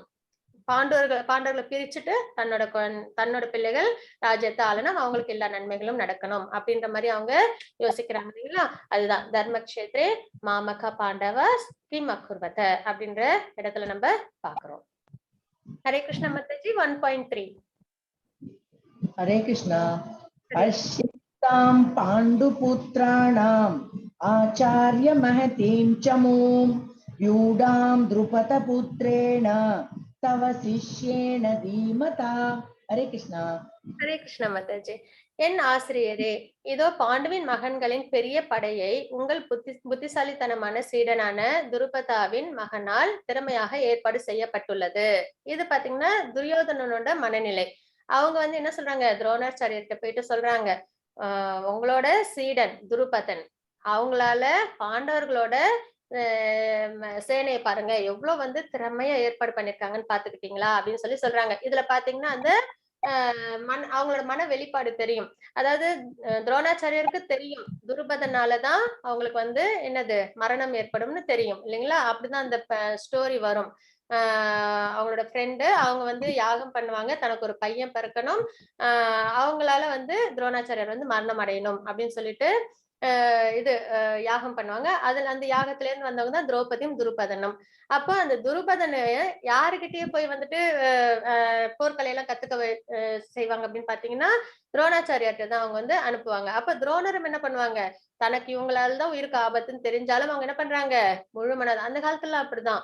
பாண்டவர்களை பிரிச்சுட்டு தன்னோட பிள்ளைகள் ராஜ்யத்தை ஆளணும், அவங்களுக்கு எல்லா நன்மைகளும் நடக்கணும் அப்படின்ற மாதிரி அவங்க யோசிக்கிறாங்க இல்லைங்களா? அதுதான் தர்மக்ஷேத்ரே மாமகா பாண்டவ கிம் அகுர்வத அப்படின்ற இடத்துல நம்ம பாக்குறோம். ஹரே கிருஷ்ண மாதாஜி. 1.3. हरे कृष्णा। पश्यतां पाण्डुपुत्राणाम् आचार्य महतीं चमूं व्यूढां द्रुपदपुत्रेण तव शिष्येण धीमता। ஹரே கிருஷ்ணா. ஹரே கிருஷ்ண மாதாஜி. என் ஆசிரியரே, இதோ பாண்டுவின் மகன்களின் பெரிய படையை உங்கள் புத்திசாலித்தனமான சீடனான துருபதாவின் மகனால் திறமையாக ஏற்பாடு செய்யப்பட்டுள்ளது. இது பாத்தீங்கன்னா துரியோதனனோட மனநிலை. அவங்க வந்து என்ன சொல்றாங்க, துரோணாச்சாரியர்கிட்ட போயிட்டு சொல்றாங்க, உங்களோட சீடன் துருபதன் அவங்களால பாண்டவர்களோட சேனையை பாருங்க எவ்வளவு வந்து திறமையா ஏற்பாடு பண்ணிருக்காங்கன்னு பாத்துக்கிட்டீங்களா அப்படின்னு சொல்றாங்க. இதுல பாத்தீங்கன்னா அந்த அவங்களோட மன வெளிப்பாடு தெரியும். அதாவது துரோணாச்சாரியருக்கு தெரியும் துருபதனாலதான் அவங்களுக்கு வந்து என்னது மரணம் ஏற்படும்னு தெரியும் இல்லைங்களா. அப்படிதான் அந்த ஸ்டோரி வரும். அவங்களோட ஃப்ரெண்டு அவங்க வந்து யாகம் பண்ணுவாங்க, தனக்கு ஒரு பையன் பிறக்கணும், அவங்களால வந்து துரோணாச்சாரியர் வந்து மரணம் அடையணும் அப்படின்னு சொல்லிட்டு இது யாகம் பண்ணுவாங்க. அதுல அந்த யாகத்துல இருந்து வந்தவங்க தான் திரௌபதியும் துருபதனும். அப்போ அந்த துருபதனை யாருகிட்டயே போய் வந்துட்டு போர்க்கலை எல்லாம் கத்துக்க செய்வாங்க அப்படின்னு பாத்தீங்கன்னா துரோணாச்சாரியார்ட்ட தான் அவங்க வந்து அனுப்புவாங்க. அப்ப துரோணரும் என்ன பண்ணுவாங்க, தனக்கு இவங்களாலதான் உயிருக்கு ஆபத்துன்னு தெரிஞ்சாலும் அவங்க என்ன பண்றாங்க, முழு மனது அந்த காலத்துல அப்படிதான்.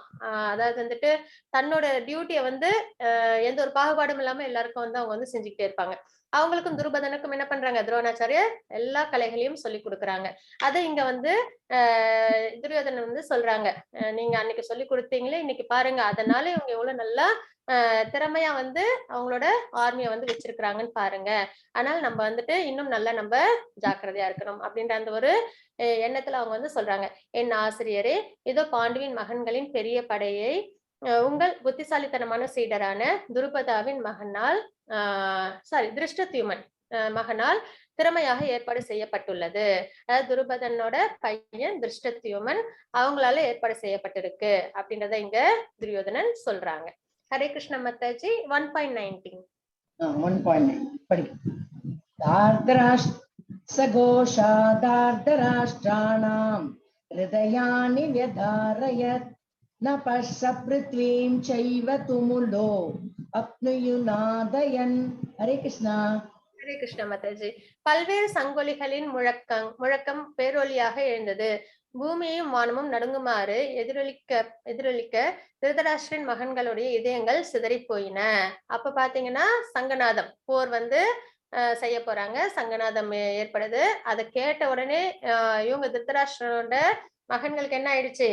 அதாவது வந்துட்டு தன்னோட டியூட்டியை வந்து எந்த ஒரு பாகுபாடும் இல்லாம எல்லாருக்கும் வந்து அவங்க வந்து செஞ்சுக்கிட்டே இருப்பாங்க. அவங்களுக்கும் துருபதனுக்கும் என்ன பண்றாங்க, துரோணாச்சாரியர் எல்லா கலைகளையும் சொல்லி கொடுக்குறாங்க. அதை இங்க வந்து துரியோதனன் வந்து சொல்றாங்க, நீங்க அன்னைக்கு சொல்லி கொடுத்தீங்களே இன்னைக்கு பாருங்க, அதனால இவங்க எவ்வளவு நல்லா திறமையா வந்து அவங்களோட ஆர்மியை வந்து வச்சிருக்கிறாங்கன்னு பாருங்க. ஆனால் நம்ம வந்துட்டு இன்னும் நல்லா நம்ம ஜாக்கிரதையா இருக்கணும் அப்படின்ற அந்த ஒரு எண்ணத்துல அவங்க வந்து சொல்றாங்க. என் ஆசிரியரே, இதோ பாண்டுவின் மகன்களின் பெரிய படையை உங்கள் புத்திசாலித்தனமான சீடரான துருபதாவின் மகனால் திருஷ்டத்யுமன் மகனால் திறமையாக ஏற்பாடு செய்யப்பட்டுள்ளது. அதாவது துருபதனோட பையன் திருஷ்டத்யுமன் அவங்களால ஏற்பாடு செய்யப்பட்டிருக்கு அப்படின்றத இங்க துரியோதனன் சொல்றாங்க. ஹரே கிருஷ்ண மாதாஜி. 1.19 படி. சகோஷாதார்தராஷ்டிராணாம் ஹிருதயானி வ்யதாரயத் ந பஸ்ஸ ப்ருத்வீம் சைவ துமுலோ அப்னுயுநாதயன். ஹரே கிருஷ்ணா. ஹரே கிருஷ்ண மாதாஜி. பல்வேறு சங்கொலிகளின் முழக்கம் பேரொலியாக எழுந்தது. பூமியும் வானமும் நடுங்குமாறு எதிரொலிக்க திருதராஷ்டிரின் மகன்களுடைய இதயங்கள் சிதறி போயின. அப்ப பாத்தீங்கன்னா சங்கநாதம் போர் வந்து செய்ய போறாங்க, சங்கநாதம் ஏற்படுது. அதை கேட்ட உடனே இவங்க திருதராஷ்டிரோட மகன்களுக்கு என்ன ஆயிடுச்சு,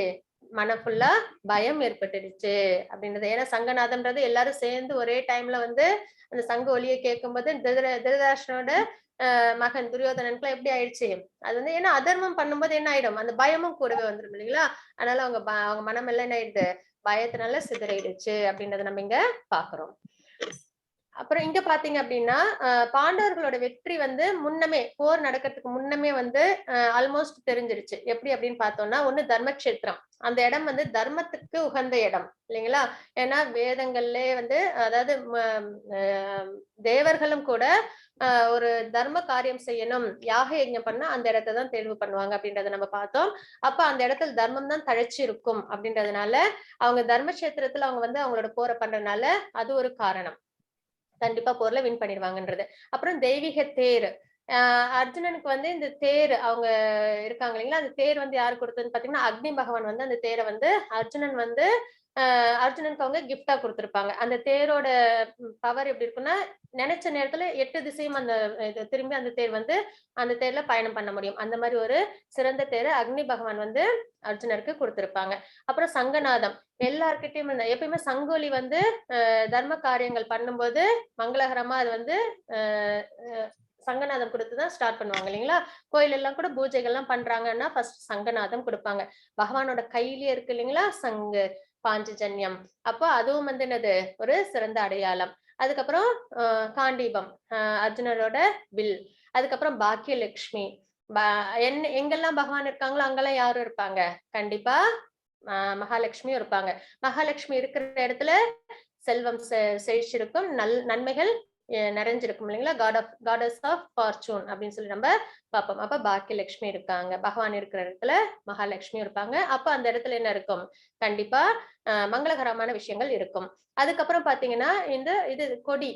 மனம் ஃபுல்லா பயம் ஏற்பட்டுடுச்சு அப்படின்றது. ஏன்னா சங்கநாதம்ன்றது எல்லாரும் சேர்ந்து ஒரே டைம்ல வந்து அந்த சங்க ஒலியை கேட்கும்போது திருதராஷ்டிரோட மகன் துரியோதனனுக்கு எப்படி ஆயிடுச்சு, அது வந்து ஏன்னா அதர்மம் பண்ணும்போது என்ன ஆயிடும், அந்த பயமும் கூடவே வந்துடும் இல்லைங்களா. அதனால அவங்க மனம் எல்லாம் என்ன ஆயிடுது, பயத்தினால சிதறிடுச்சு அப்படின்றத நம்ம இங்க பாக்குறோம். அப்புறம் இங்க பாத்தீங்க அப்படின்னா பாண்டவர்களோட வெற்றி வந்து முன்னமே போர் நடக்கிறதுக்கு முன்னமே வந்து ஆல்மோஸ்ட் தெரிஞ்சிருச்சு. எப்படி அப்படின்னு பார்த்தோம்னா, ஒண்ணு தர்மக்ஷேத்திரம், அந்த இடம் வந்து தர்மத்துக்கு உகந்த இடம் இல்லைங்களா. ஏன்னா வேதங்கள்ல வந்து அதாவது தேவர்களும் கூட ஒரு தர்ம காரியம் செய்யணும், யாக யஜ்ஞம் பண்ணா அந்த இடத்தை தான் தேர்வு பண்ணுவாங்க அப்படின்றத நம்ம பார்த்தோம். அப்ப அந்த இடத்துல தர்மம் தான் தழைச்சு இருக்கும் அப்படின்றதுனால அவங்க தர்மக்ஷேத்திரத்துல அவங்க வந்து அவங்களோட போரை பண்றதுனால அது ஒரு காரணம், கண்டிப்பா போர்ல வின் பண்ணிடுவாங்கன்றது. அப்புறம் தெய்வீக தேர், அர்ஜுனனுக்கு வந்து இந்த தேர் அவங்க இருக்காங்க இல்லைங்களா, அந்த தேர் வந்து யாரு கொடுத்ததுன்னு பாத்தீங்கன்னா அக்னி பகவான் வந்து அந்த தேரை வந்து அர்ஜுனனுக்கு அவங்க கிஃப்டா கொடுத்திருப்பாங்க. அந்த தேரோட பவர் எப்படி இருக்குன்னா, நினைச்ச நேரத்துல 8 திசையும் அந்த திரும்பி அந்த தேர் வந்து அந்த தேர்ல பயணம் பண்ண முடியும். அந்த மாதிரி ஒரு சிறந்த தேரை அக்னி பகவான் வந்து அர்ஜுனருக்கு கொடுத்திருப்பாங்க. அப்புறம் சங்கநாதம், எல்லார்கிட்டயும் எப்பயுமே சங்கோலி வந்து தர்ம காரியங்கள் பண்ணும்போது மங்களகரமா அது வந்து சங்கநாதம் கொடுத்துதான் ஸ்டார்ட் பண்ணுவாங்க இல்லைங்களா. கோயில் எல்லாம் கூட பூஜைகள் எல்லாம் பண்றாங்கன்னா ஃபர்ஸ்ட் சங்கநாதம் கொடுப்பாங்க. பகவானோட கையிலேயே இருக்கு இல்லைங்களா சங்கு பாஞ்சஜன்யம், அப்போ அதுவும் வந்து என்னது ஒரு சிறந்த அடையாளம். அதுக்கப்புறம் காண்டீபம், அர்ஜுனரோட வில். அதுக்கப்புறம் பாக்கியலட்சுமி, எங்கெல்லாம் பகவான் இருக்காங்களோ அங்கெல்லாம் யாரும் இருப்பாங்க, கண்டிப்பா மகாலட்சுமியும் இருப்பாங்க. மகாலட்சுமி இருக்கிற இடத்துல செல்வம் செழிச்சிருக்கும், நன்மைகள் நிறைஞ்சிருக்கும் இல்லைங்களா. காடஸ் ஆஃப் ஃபார்ச்சூன் அப்படின்னு சொல்லி நம்ம பார்ப்போம். அப்ப பாக்கியலட்சுமி இருக்காங்க, பகவான் இருக்கிற இடத்துல மகாலட்சுமி இருப்பாங்க. அப்ப அந்த இடத்துல என்ன இருக்கும், கண்டிப்பா மங்களகரமான விஷயங்கள் இருக்கும். அதுக்கப்புறம் பாத்தீங்கன்னா இது கொடி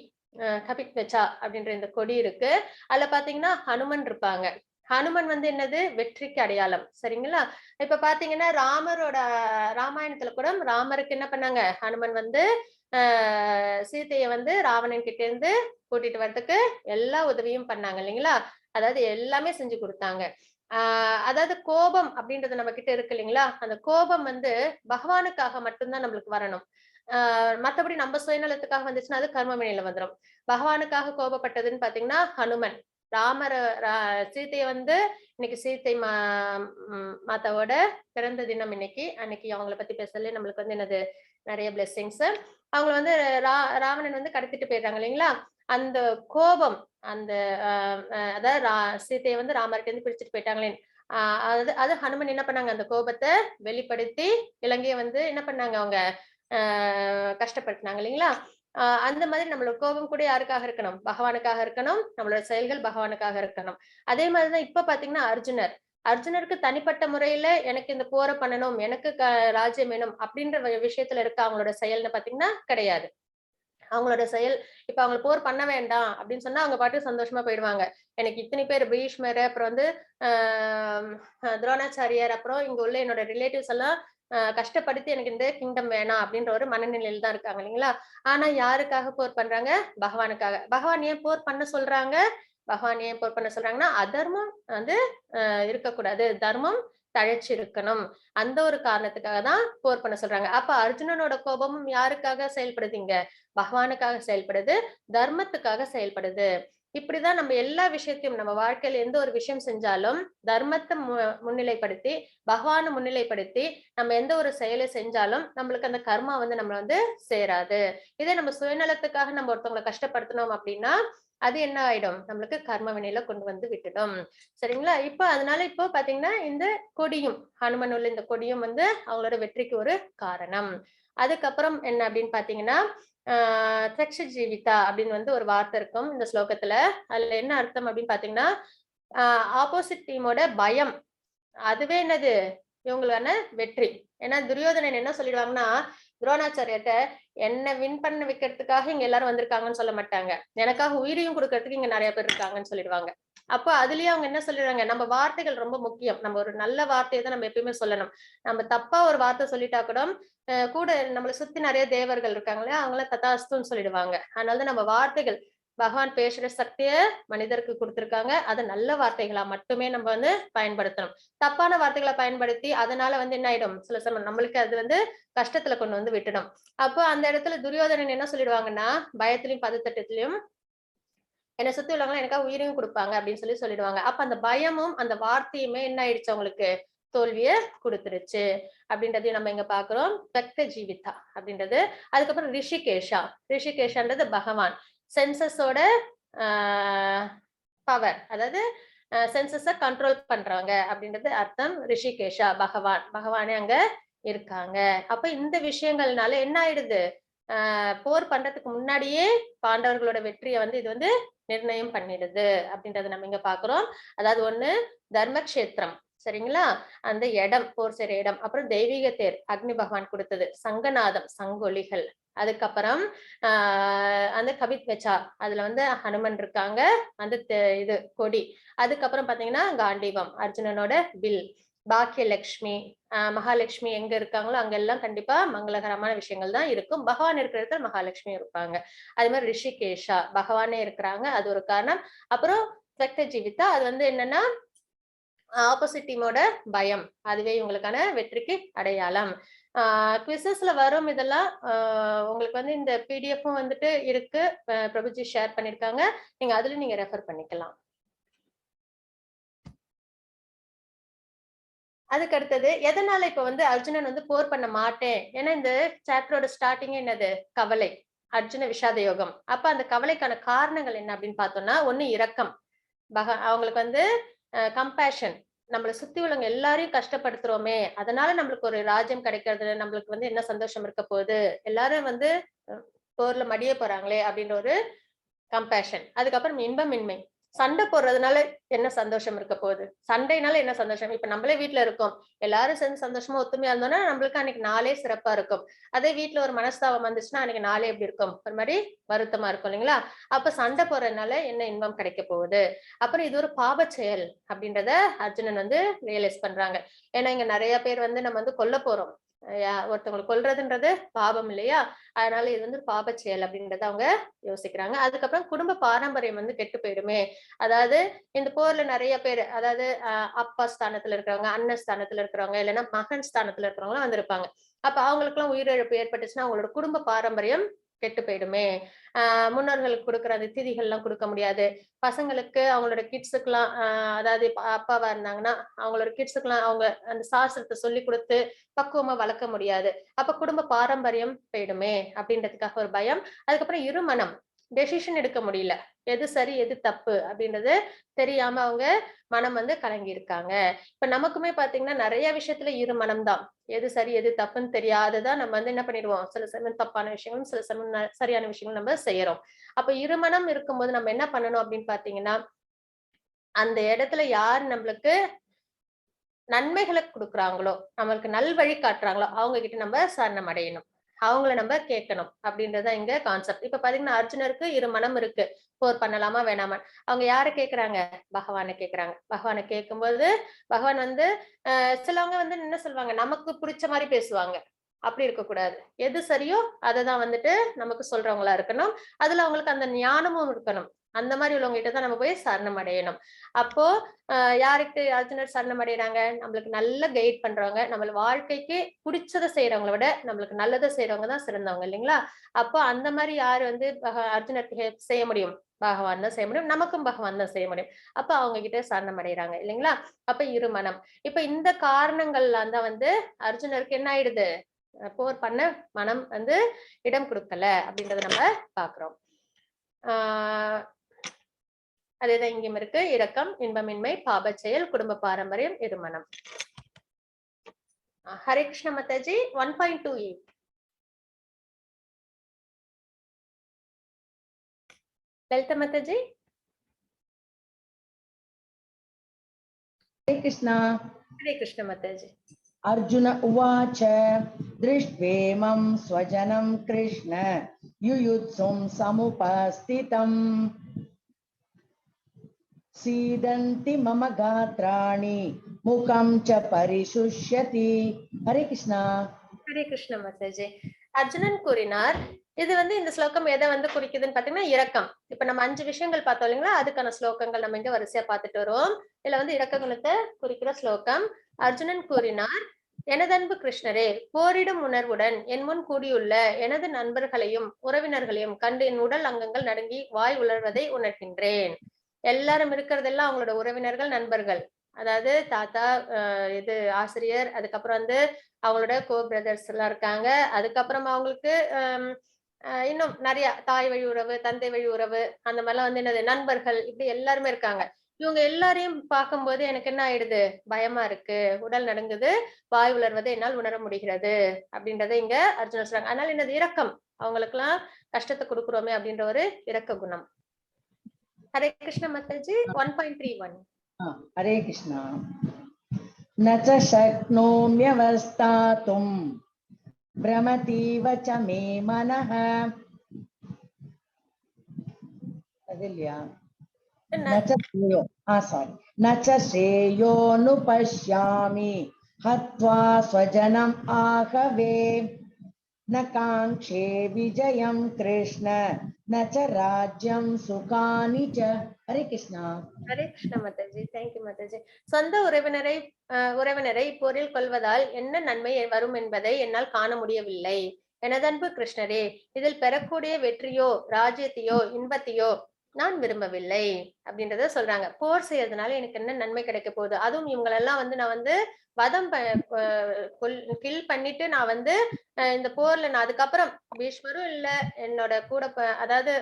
கபித் வெச்சா அப்படின்ற இந்த கொடி இருக்கு. அதுல பாத்தீங்கன்னா ஹனுமன் இருப்பாங்க. ஹனுமன் வந்து என்னது வெற்றிக்கு அடையாளம். சரிங்களா? இப்ப பாத்தீங்கன்னா ராமரோட ராமாயணத்துல கூட ராமருக்கு என்ன பண்ணாங்க, ஹனுமன் வந்து சீதைய வந்து ராவணன் கிட்ட இருந்து கூட்டிட்டு வர்றதுக்கு எல்லா உதவியும் பண்ணாங்க இல்லைங்களா? அதாவது எல்லாமே செஞ்சு கொடுத்தாங்க. அதாவது கோபம் அப்படின்றது நம்ம கிட்ட இருக்கு இல்லைங்களா? அந்த கோபம் வந்து பகவானுக்காக மட்டும்தான் நம்மளுக்கு வரணும். மத்தபடி நம்ம சுயநலத்துக்காக வந்துச்சுன்னா அது கர்ம வினையில வந்துரும். பகவானுக்காக கோபப்பட்டதுன்னு பாத்தீங்கன்னா ஹனுமன். ராமர ரா சீதைய வந்து இன்னைக்கு சீதை மாதாவோட பிறந்த தினம் இன்னைக்கு. அன்னைக்கு அவங்கள பத்தி பேசலே நம்மளுக்கு வந்து என்னது நெறைய பிளெஸ்ஸிங்ஸ். அவங்கள வந்து ரா ராவணன் வந்து கடத்திட்டு போயிடுறாங்க இல்லைங்களா? அந்த கோபம் அந்த அ அ அதாவது சீதைய வந்து ராமர்ட்ட இருந்து பிரிச்சுட்டு போயிட்டாங்களே. அ அது அது ஹனுமன் என்ன பண்ணாங்க, அந்த கோபத்த வெளிப்படுத்தி இலங்கைய வந்து என்ன பண்ணாங்க அவங்க அ கஷ்டப்படுத்துனாங்க இல்லைங்களா? அந்த மாதிரி நம்மளோட கோபம் கூட யாருக்காக இருக்கணும்? பகவானுக்காக இருக்கணும். நம்மளோட செயல்கள் பகவானுக்காக இருக்கணும். அதே மாதிரி தான் இப்ப பார்த்தீங்கன்னா அர்ஜுனர். அர்ஜுனருக்கு தனிப்பட்ட முறையில எனக்கு இந்த போர பண்ணணும், எனக்கு ராஜ்யம் வேணும் அப்படின்ற விஷயத்துல இருக்க அவங்களோட செயல்னு பார்த்தீங்கன்னா கிடையாது. அவங்களோட செயல் இப்ப அவங்க போர் பண்ண வேண்டாம் அப்படின்னு சொன்னா அவங்க பாட்டுக்கு சந்தோஷமா போயிடுவாங்க. எனக்கு இத்தனை பேர் பீஷ்மர், அப்புறம் வந்து துரோணாச்சாரியார், அப்புறம் இங்க உள்ள என்னோட ரிலேட்டிவ்ஸ் எல்லாம் கஷ்டப்படுத்தி எனக்கு இந்த கிங்டம் வேணாம் அப்படின்ற ஒரு மனநிலையில தான் இருக்காங்க இல்லைங்களா? ஆனா யாருக்காக போர் பண்றாங்க? பகவானுக்காக. பகவான் ஏன் போர் பண்ண சொல்றாங்க? பகவான் ஏன் போர் பண்ண சொல்றாங்கன்னா, அதர்மம் வந்து இருக்கக்கூடாது. தர்மம் தழைச்சு இருக்கணும். அந்த ஒரு காரணத்துக்காக தான் போர் பண்ண சொல்றாங்க. அப்ப அர்ஜுனனோட கோபமும் யாருக்காக செயல்படுதுங்க? பகவானுக்காக செயல்படுது, தர்மத்துக்காக செயல்படுது. இப்படிதான் நம்ம எல்லா விஷயத்தையும் நம்ம வாழ்க்கையில எந்த ஒரு விஷயம் செஞ்சாலும் தர்மத்தை முன்னிலைப்படுத்தி, பகவான முன்னிலைப்படுத்தி நம்ம எந்த ஒரு செயலை செஞ்சாலும் நம்மளுக்கு அந்த கர்மா வந்து நம்மள வந்து சேராது. இதே நம்ம சுயநலத்துக்காக நம்ம ஒருத்தவங்கள கஷ்டப்படுத்தினோம் அப்படின்னா, அது என்ன ஆயிடும்? நம்மளுக்கு கர்ம வினையில கொண்டு வந்து விட்டுடும். சரிங்களா? இப்ப அதனால இப்போ பாத்தீங்கன்னா, இந்த கொடியும் ஹனுமன் உள்ள இந்த கொடியும் வந்து அவங்களோட வெற்றிக்கு ஒரு காரணம். அதுக்கப்புறம் என்ன அப்படின்னு பாத்தீங்கன்னா, "திரக்ஷ ஜீவிதா" அப்படின்னு வந்து ஒரு வார்த்தை இருக்கும் இந்த ஸ்லோகத்துல. அதுல என்ன அர்த்தம் அப்படின்னு பாத்தீங்கன்னா, அ ஆப்போசிட் டீமோட பயம். அதுவே என்னது? இவங்களான வெற்றி. ஏன்னா துரியோதனன் என்ன சொல்லிடுவாங்கன்னா, துரோணாச்சாரியார்ட்ட, "என்ன வின் பண்ண வைக்கிறதுக்காக இங்க எல்லாரும் வந்திருக்காங்கன்னு சொல்ல மாட்டாங்க. எனக்காக உயிரையும் குடுக்கறதுக்கு இங்க நெறைய பேர் இருக்காங்கன்னு" சொல்லிடுவாங்க. அப்ப அதுலயே அவங்க என்ன சொல்லிடுறாங்க, நம்ம வார்த்தைகள் ரொம்ப முக்கியம். நம்ம ஒரு நல்ல வார்த்தைய தான் நம்ம எப்பயுமே சொல்லணும். நம்ம தப்பா ஒரு வார்த்தை சொல்லிட்டா கூட, கூட நம்மள சுத்தி நெறைய தேவர்கள் இருக்காங்க இல்லையா? அவங்கலாம் ததாஸ்துன்னு சொல்லிடுவாங்க. அதனால தான் நம்ம வார்த்தைகள் பகவான் பேசுற சக்திய மனிதருக்கு குடுத்திருக்காங்க. அத நல்ல வார்த்தைகளா மட்டுமே நம்ம வந்து பயன்படுத்தணும். தப்பான வார்த்தைகள பயன்படுத்தி, அதனால வந்து என்ன ஆயிடும்? சில சமயம் நம்மளுக்கு அது வந்து கஷ்டத்துல கொண்டு வந்து விட்டுடும். அப்போ அந்த இடத்துல துரியோதனன் என்ன சொல்லிடுவாங்கன்னா, பயத்திலயும், பதட்டத்திலயும் என்ன சுத்தி உள்ளவங்கலாம் எனக்காக உயிரையும் குடுப்பாங்க அப்படின்னு சொல்லிடுவாங்க. அப்ப அந்த பயமும், அந்த வார்த்தையுமே என்ன ஆயிடுச்சு அவங்களுக்கு? தோல்விய குடுத்துருச்சு. அப்படின்றதையும் நம்ம இங்க பார்க்கிறோம். "தக்த ஜீவிதா" அப்படின்றது. அதுக்கப்புறம் ரிஷிகேஷா. ரிஷிகேஷான்றது பகவான். சென்சஸோட ஆ பவர். அதாவது சென்சஸ கண்ட்ரோல் பண்றவங்க அப்படின்றது அர்த்தம். ரிஷிகேஷா பகவான். பகவானே அங்க இருக்காங்க. அப்ப இந்த விஷயங்கள்னால என்ன ஆயிடுது? போர் பண்றதுக்கு முன்னாடியே பாண்டவர்களோட வெற்றிய வந்து இது வந்து நிர்ணயம் பண்ணிடுது அப்படின்றத நம்ம இங்க பார்க்கிறோம். அதாவது ஒண்ணு தர்மக்ஷேத்திரம். சரிங்களா? அந்த இடம், போர் செய்ற இடம். அப்புறம் தெய்வீக தேர், அக்னி பகவான் குடுத்தது. சங்கநாதம், சங்கொலிகள். அதுக்கப்புறம் ஆ அந்த கபித்வச்சா, அதுல வந்து ஹனுமன் இருக்காங்க. அந்த இது கொடி. அதுக்கப்புறம் பாத்தீங்கன்னா காண்டீவம், அர்ஜுனனோட வில். பாக்கியலட்சுமி, மகாலட்சுமி எங்க இருக்காங்களோ அங்கெல்லாம் கண்டிப்பா மங்களகரமான விஷயங்கள் தான் இருக்கும். பகவான் இருக்கிற இடத்துல மகாலட்சுமி இருப்பாங்க. அதே மாதிரி ரிஷிகேஷா, பகவானே இருக்கிறாங்க. அது ஒரு காரணம். அப்புறம் ரக்த ஜீவிதா, அது வந்து என்னன்னா ஆப்போசிட் டீமோட பயம். அதுவே இவங்களுக்கான வெற்றிக்கு அடையாளம். குவிஸஸ்ல வரும் இதெல்லாம் உங்களுக்கு வந்து இந்த பிடிஎஃப்பும் வந்துட்டு இருக்கு. பிரபுஜி ஷேர் பண்ணியிருக்காங்க. நீங்க அதுல நீங்க ரெஃபர் பண்ணிக்கலாம். அதுக்கு அடுத்தது எதனால இப்ப வந்து அர்ஜுனன் வந்து போர் பண்ண மாட்டேன். ஏன்னா இந்த சாப்டரோட ஸ்டார்டிங்கே என்னது? கவலை. அர்ஜுன விஷாத யோகம். அப்ப அந்த கவலைக்கான காரணங்கள் என்ன அப்படின்னு பார்த்தோம்னா, ஒண்ணு இரக்கம். அவங்களுக்கு வந்து கம்பேஷன். நம்மள சுத்தி உள்ளவங்க எல்லாரையும் கஷ்டப்படுத்துறோமே! அதனால நம்மளுக்கு ஒரு ராஜ்யம் கிடைக்கிறது, நம்மளுக்கு வந்து என்ன சந்தோஷம் இருக்க போகுது? எல்லாரும் வந்து அ போர்ல மடிய போறாங்களே! அப்டின்ற ஒரு கம்பேஷன். அதுக்கப்புறம் இன்பமின்மை. சண்டை போடுறதுனால என்ன சந்தோஷம் இருக்க போகுது? சண்டைனால என்ன சந்தோஷம்? இப்ப நம்மளே வீட்ல இருக்கோம். எல்லாரும் சேர்ந்து சந்தோஷமா ஒத்துமையா இருந்தோம்னா, நம்மளுக்கு அன்னைக்கு நாளே சிறப்பா இருக்கும். அதே வீட்ல ஒரு மனஸ்தாபம் வந்துச்சுன்னா, அன்னைக்கு நாளே எப்படி இருக்கும்? ஒரு மாரி வருத்தமா இருக்கும் இல்லைங்களா? அப்ப சண்டை போடுறதுனால என்ன இன்பம் கிடைக்க போகுது? அப்புறம் இது ஒரு பாபச் செயல் அப்படின்றத அர்ஜுனன் வந்து ரியலைஸ் பண்றாங்க. ஏன்னா இங்க நெறைய பேர் வந்து நம்ம வந்து கொல்ல போறோம். ஒருத்தவங்கள கொல்றதுன்றது பாவம் இல்லையா? அதனால இது வந்து பாபச் செயல் அப்படின்றத அவங்க யோசிக்கிறாங்க. அதுக்கப்புறம் குடும்ப பாரம்பரியம் வந்து கெட்டு போயிடுமே. அதாவது இந்த போர்ல நெறைய பேரு, அதாவது அப்பா ஸ்தானத்துல இருக்கிறவங்க, அண்ணன் ஸ்தானத்துல இருக்கிறவங்க, இல்லைன்னா மகன் ஸ்தானத்துல இருக்கிறவங்கலாம் வந்திருப்பாங்க. அப்ப அவங்களுக்கெல்லாம் உயிரிழப்பு ஏற்பட்டுச்சுன்னா, அவங்களோட குடும்ப பாரம்பரியம் கெட்டு போயிடுமே. முன்னோர்களுக்கு குடுக்குற அந்த திதிகள்லாம் குடுக்க முடியாது. பசங்களுக்கு அவங்களோட கிட்ஸுக்குலாம் அதாவது இப்ப அப்பாவா இருந்தாங்கன்னா, அவங்களோட கிட்ஸுக்குலாம் அவங்க அந்த சாஸ்திரத்த சொல்லிக் குடுத்து பக்குவமா வளர்க்க முடியாது. அப்ப குடும்ப பாரம்பரியம் போயிடுமே அப்படின்றதுக்காக ஒரு பயம். அதுக்கப்புறம் இருமனம். டெசிஷன் எடுக்க முடியல. எது சரி, எது தப்பு அப்படின்றது தெரியாம அவங்க மனம் வந்து கலங்கி இருக்காங்க. இப்ப நமக்குமே பாத்தீங்கன்னா, நெறைய விஷயத்துல இருமனம் தான். எது சரி, எது தப்புன்னு தெரியாததா நம்ம வந்து என்ன பண்ணிடுவோம்? சில சமயம் தப்பான விஷயங்களும், சில சமயம் சரியான விஷயங்களும் நம்ம செய்யறோம். அப்ப இருமனம் இருக்கும்போது நம்ம என்ன பண்ணணும் அப்படின்னு பாத்தீங்கன்னா, அந்த இடத்துல யார் நம்மளுக்கு நன்மைகள குடுக்குறாங்களோ, நம்மளுக்கு நல்வழி காட்டுறாங்களோ, அவங்க கிட்ட நம்ம சரணம் அடையணும். அவங்கள நம்ம கேட்கணும். அப்படின்றது தான் இங்க கான்செப்ட். இப்ப பாத்தீங்கன்னா, அர்ஜுனருக்கு இரு மனம் இருக்கு. போர் பண்ணலாமா? வேணாமா? அவங்க யார கேட்கறாங்க? பகவான கேட்கறாங்க. பகவான கேட்கும்போது, பகவான் வந்து சிலவங்க வந்து என்ன சொல்லுவாங்க, நமக்கு புடிச்ச மாரி பேசுவாங்க. அப்படி இருக்கக்கூடாது. எது சரியோ அததான் வந்துட்டு நமக்கு சொல்றவங்களா இருக்கணும். அதுல அவங்களுக்கு அந்த ஞானமும் இருக்கணும். அந்த மாரி உள்ளவங்க கிட்ட தான் நம்ம போய் சரணம் அடையணும். அப்போ யாருக்கு அர்ஜுனர் சரணம் அடையறாங்க? நம்மளுக்கு நல்ல கைட் பண்றவங்க, நம்மள வாழ்க்கைக்கு புடிச்சத செய்றவங்கள விட, நம்மளுக்கு நல்லத செய்றவங்க தான் சிறந்தவங்க இல்லைங்களா? அப்போ அந்த மாரி யாரு வந்து அர்ஜுனருக்கு ஹெல்ப் செய்ய முடியும்? பகவான் தான் செய்ய முடியும். நமக்கும் பகவான் தான் செய்ய முடியும். அப்ப அவங்க கிட்ட சரணம் அடையறாங்க இல்லைங்களா? அப்ப இருமனம். இப்ப இந்த காரணங்கள்லாம் தான் வந்து அர்ஜுனருக்கு என்ன ஆயிடுது? போர் பண்ண மனம் வந்து இடம் குடுக்கல அப்படின்றத நம்ம பார்க்கிறோம். ஆ அதேதான் இங்கேயும் இருக்கு. இரக்கம், இன்பமின்மை, பாபச் செயல், குடும்ப பாரம்பரியம், இருமனம். ஹரே கிருஷ்ண மாதாஜி 1.28. லலிதா மாதாஜி. हरे कृष्णा। हरे कृष्ण माताजी. अर्जुन उवाच दृष्ट्वेमं स्वजनं कृष्ण युयुत्सुं समुपस्थितम् सीदन्ति मम गात्राणि मुखं च परिशुष्यति। हरे कृष्णा। ஹரே கிருஷ்ண மாதாஜி. அர்ஜுனன் கூறினார், இது வந்து இந்த ஸ்லோகம் எதை வந்து குறிக்குதுன்னு பாத்தீங்கன்னா இரக்கம். இப்ப நம்ம 5 விஷயங்கள் பார்த்தோம் இல்லைங்களா? அதுக்கான ஸ்லோகங்கள் நம்ம இங்க வரிசையா பார்த்துட்டு வரோம். இதுல வந்து இரக்க குணத்தை குறிக்கிற ஸ்லோகம். அர்ஜுனன் கூறினார், எனதன்பு கிருஷ்ணரே, போரிடும் உணர்வுடன் என் முன் கூடியுள்ள எனது நண்பர்களையும் உறவினர்களையும் கண்டு என் உடல் அங்கங்கள் நடுங்கி வாய் உலர்வதை உணர்கின்றேன். எல்லாரும் இருக்கிறதெல்லாம் அவங்களோட உறவினர்கள், நண்பர்கள். அதாவது தாத்தா, இது ஆசிரியர், அதுக்கப்புறம் வந்து அவங்களோட பிரதர்ஸ் எல்லாம் இருக்காங்க. அதுக்கப்புறம் அவங்களுக்கு இன்னும் நிறைய தாய் வழி உறவு, தந்தை வழி உறவு, அந்த மாதிரிலாம் வந்து என்னது நண்பர்கள், இப்படி எல்லாருமே இருக்காங்க. இவங்க எல்லாரையும் பார்க்கும்போது எனக்கு என்ன ஆயிடுது? பயமா இருக்கு, உடல் நடுங்குது, வாய் உலர்வதை என்னால் உணர முடிகிறது அப்படின்றத இங்க அர்ஜுனர் சொல்றாங்க. அதனால என்னது இரக்கம், அவங்களுக்கு எல்லாம் கஷ்டத்தை கொடுக்குறோமே அப்படின்ற ஒரு இரக்க குணம். हरे कृष्ण माताजी 1.31. हरे कृष्णा। न च शक्नोम्यवस्थातुं भ्रमतीव च मे मनः। न च श्रेयोनुपश्यामि हत्वा स्वजनम् आहवे न काङ्क्षे विजयं कृष्ण न च राज्यं सुखानि च। हरे कृष्णा। हरे कृष्ण माताजी. थैंक यू माताजी. சொந்த உறவினரை போரில் கொல்வதால் என்ன நன்மை வரும் என்பதை என்னால் காண முடியவில்லை. எனதன்பு கிருஷ்ணரே, இதில் பெறக்கூடிய வெற்றியோ ராஜ்யத்தையோ இன்பத்தையோ நான் விரும்பவில்லை அப்படின்றத சொல்றாங்க. போர் செய்யறதுனால எனக்கு என்ன நன்மை கிடைக்க போகுது? அதுவும் இவங்களெல்லாம் வந்து நான் வந்து வதம் கில் பண்ணிட்டு நான் வந்து இந்த போர்ல நான் அதுக்கப்புறம் பீஷ்மரும் இல்ல, என்னோட கூட அதாவது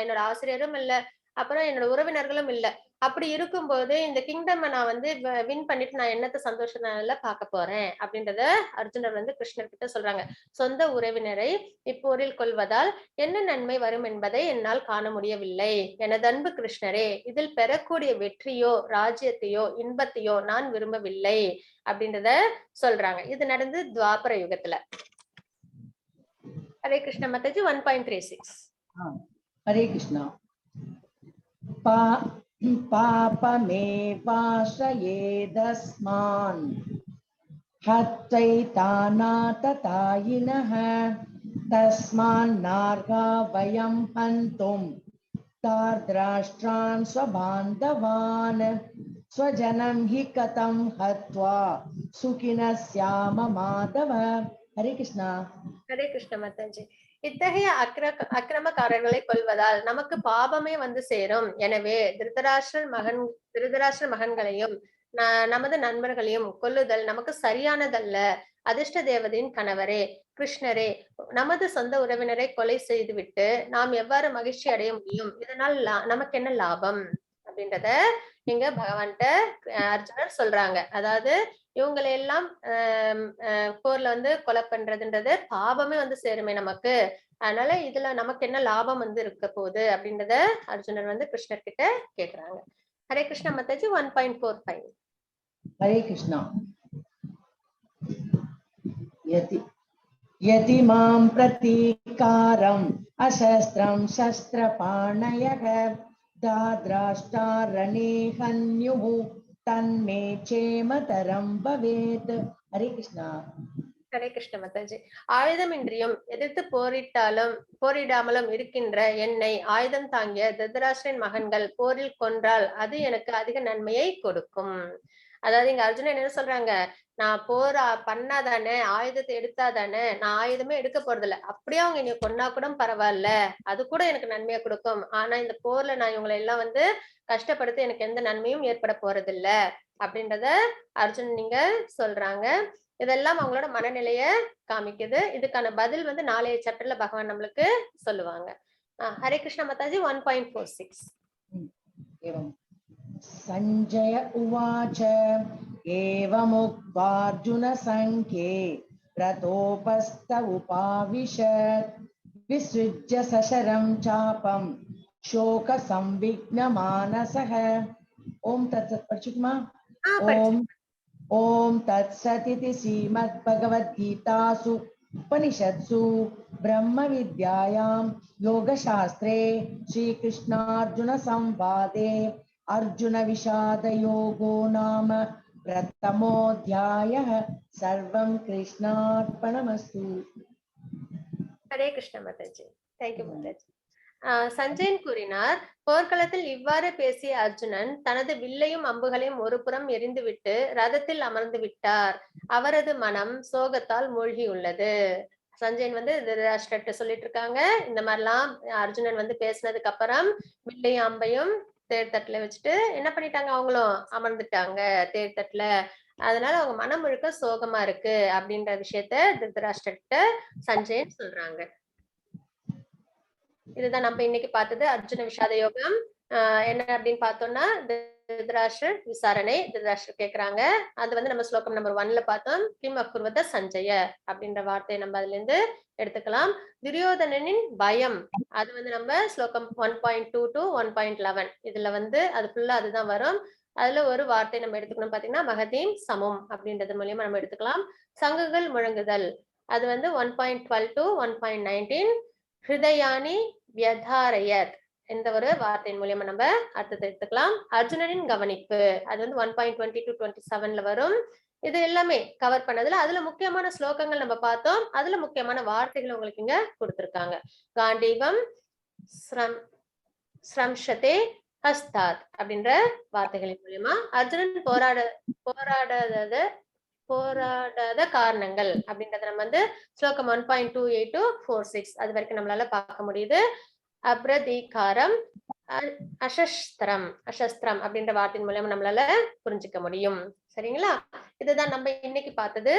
என்னோட ஆசிரியரும் இல்ல, அப்புறம் என்னோட உறவினர்களும் இல்ல. அப்படி இருக்கும்போது இந்த கிங்டம் நான் வந்து வின் பண்ணிட்டு நான் என்னத்த சந்தோஷத்தினால பார்க்க போறேன் அப்படின்றத அர்ஜுனர் வந்து கிருஷ்ணர் கிட்ட சொல்றாங்க. சொந்த உறவினரை இப்போரில் கொள்வதால் என்ன நன்மை வரும் என்பதை என்னால் காண முடியவில்லை. எனது அன்பு கிருஷ்ணரே, இதில் பெறக்கூடிய வெற்றியோ ராஜ்யத்தையோ இன்பத்தையோ நான் விரும்பவில்லை அப்படின்றத சொல்றாங்க. இது நடந்து துவாபர யுகத்துல. ஹரே கிருஷ்ண மாதாஜி 1.36. ஹரே கிருஷ்ணா. பாபமேவாஸ்ரயேதஸ்மான் ஹத்வைதாநாததாயினஹ தஸ்மான் நார்கா வயம் ஹந்தும் தார்த்ராஷ்ட்ரான் ஸ்வபாந்தவான் ஸ்வஜனம் ஹி கதம் ஹத்வா சுகினஸ்யாம மாதவ. ஹரே கிருஷ்ணா. ஹரே கிருஷ்ண மாதாஜி. இத்தகைய அக்கிரமக்காரர்களை கொல்வதால் நமக்கு பாபமே வந்து சேரும். எனவே திருதராஷ்டிர மகன்களையும் நமது நண்பர்களையும் கொல்லுதல் நமக்கு சரியானதல்ல. அதிர்ஷ்ட தேவதையின் கணவரே கிருஷ்ணரே, நமது சொந்த உறவினரை கொலை செய்துவிட்டு நாம் எவ்வாறு மகிழ்ச்சி அடைய முடியும்? இதனால் நமக்கு என்ன லாபம் அப்படின்றத இங்க பகவான்கிட்ட அர்ஜுனர் சொல்றாங்க. அதாவது இவங்களை எல்லாம் போர்ல வந்து கொலை பண்றதுன்றது பாபமே வந்து சேருமே நமக்கு. அதனால இதுல நமக்கு என்ன லாபம் வந்து இருக்க போகுது அப்படின்றத அர்ஜுனர் வந்து கிருஷ்ணர் கிட்ட கேக்குறாங்க. ஹரே கிருஷ்ண மாதாஜி 1.45. ஹரே கிருஷ்ணா. யதி மாம் பிரதீகாரம் அசஸ்திரம் சஸ்திரபாணயக தாத்ராஷ்டாரணே ஹன்யுஹு தன்மே சேமதரம் பவேத். ஹரே கிருஷ்ணா. ஹரே கிருஷ்ண மாதாஜி. ஆயுதமின்றியும் எதிர்த்து போரிடாமலும் இருக்கின்ற என்னை ஆயுதம் தாங்கிய திருதராஷ்டிரன் மகன்கள் போரில் கொன்றால் அது எனக்கு அதிக நன்மையை கொடுக்கும். அதாவது இங்க அர்ஜுனன் என்ன சொல்றாங்க, நான் போர் பண்ணாதானே, ஆயுதத்தை எடுத்தாதானே, நான் ஆயுதமே எடுக்க போறது இல்ல, அப்படியே அவங்க என்னை கொன்னா கூட பரவாயில்ல, அது கூட எனக்கு நன்மையை கொடுக்கும். ஆனா இந்த போர்ல நான் இவங்களை எல்லாம் வந்து கஷ்டப்படுத்த எனக்கு எந்த நன்மையும் ஏற்பட போறது இல்ல அப்படின்றத அர்ஜுனன் நீங்க சொல்றாங்க. இதெல்லாம் அவங்களோட மனநிலைய காமிக்குது. இதுக்கான பதில் வந்து நாளைய சாப்டர்ல பகவான் நம்மளுக்கு சொல்லுவாங்க. ஹரே கிருஷ்ண மாதாஜி 1.46. சஞ்சய உவாச்ச ஏவமுக்த்வார்ஜுன சங்கே ரதோபஸ்த உபாவிஷத் விஸ்ருஜ்ய சசரம் சாபம் சோக சம்விக்ன மானசஹ. ஓம் தத்சத் படிச்சுக்குமா? ஓம் தத்சதிதி ஸ்ரீமத் பகவத்கீதாசு உபனிஷத்சு பிரம்ம வித்யாயாம் யோகசாஸ்திரே ஸ்ரீகிருஷ்ணார்ஜுன சம்வாதே அர்ஜுன விஷாத யோகோ நாம பிரதமோத்யாயः. சர்வம் கிருஷ்ணார்ப்பணமஸ்து. ஹரே கிருஷ்ண மாதாஜி. தேங்க்யூ மாதாஜி. சஞ்சயன் கூறினார், போர்க்களத்தில் இவ்வாறு பேசிய அர்ஜுனன் தனது வில்லையும் அம்புகளையும் ஒரு புறம் எரிந்துவிட்டு ரதத்தில் அமர்ந்து விட்டார். அவரது மனம் சோகத்தால் மூழ்கியுள்ளது. சஞ்சயன் வந்து திருதராஷ்டிரர்கிட்ட சொல்லிட்டு இருக்காங்க, இந்த மாதிரிலாம் அர்ஜுனன் வந்து பேசினதுக்கு அப்புறம் வில்லையும் அம்பையும் தேர்தட்டுல வச்சுட்டு என்ன பண்ணிட்டாங்க, அவங்களும் அமர்ந்துட்டாங்க தேர்தட்டுல. அதனால அவங்க மனம் முழுக்க சோகமா இருக்கு அப்படின்ற விஷயத்த திருதராஷ்டிரர்கிட்ட சஞ்சயன் சொல்றாங்க. இதுதான் நம்ம இன்னைக்கு பார்த்தது அர்ஜுன விஷாத யோகம். என்ன அப்படின்னு பார்த்தோம்னா திருதராஷ்டிரர் விசாரணை. திருதராஷ்டிரர் கேக்குறாங்க, அது வந்து நம்ம ஸ்லோகம் நம்பர் 1ல பார்த்தோம். கிம் அக்குர்வத சஞ்சய அப்படின்ற வார்த்தையை நம்ம அதுல இருந்து எடுத்துக்கலாம். துரியோதனனின் பயம், அது வந்து நம்ம ஸ்லோகம் 1.2 to 1.11 இதுல வந்து அது ஃபுல்லா அதுதான் வரும். அதுல ஒரு வார்த்தை நம்ம எடுத்துக்கணும் பாத்தீங்கன்னா மகதீம் சமம் அப்படின்றது மூலியமா நம்ம எடுத்துக்கலாம். சங்குகள் முழங்குதல், அது வந்து 1.12 to 1.19. ஹிருதயானி வியதாரயத் என்ற ஒரு வார்த்தையின் மூலியமா நம்ம அர்த்தத்தை எடுத்துக்கலாம். அர்ஜுனனின் கவனிப்பு, அது வந்து 1.20 to 27ல வரும். இது எல்லாமே கவர் பண்ணதுல அதுல முக்கியமான ஸ்லோகங்கள் நம்ம பார்த்தோம். அதுல முக்கியமான வார்த்தைகள் உங்களுக்கு இங்க கொடுத்திருக்காங்க. காண்டீவம் ஸ்ரம்ஷதே ஹஸ்தாத் அப்படின்ற வார்த்தைகளின் மூலியமா அர்ஜுனன் போராடாத காரணங்கள் அப்படின்றத நம்ம வந்து ஸ்லோகம் 1.28 to 46 அது வரைக்கும் நம்மளால பார்க்க முடியுது. அப்ரதீகாரம் அசஸ்திரம் அப்படின்ற வார்த்தையின் மூலமா நம்மளால புரிஞ்சுக்க முடியும். சரிங்களா? இதுதான் நம்ம இன்னைக்கு பார்த்தது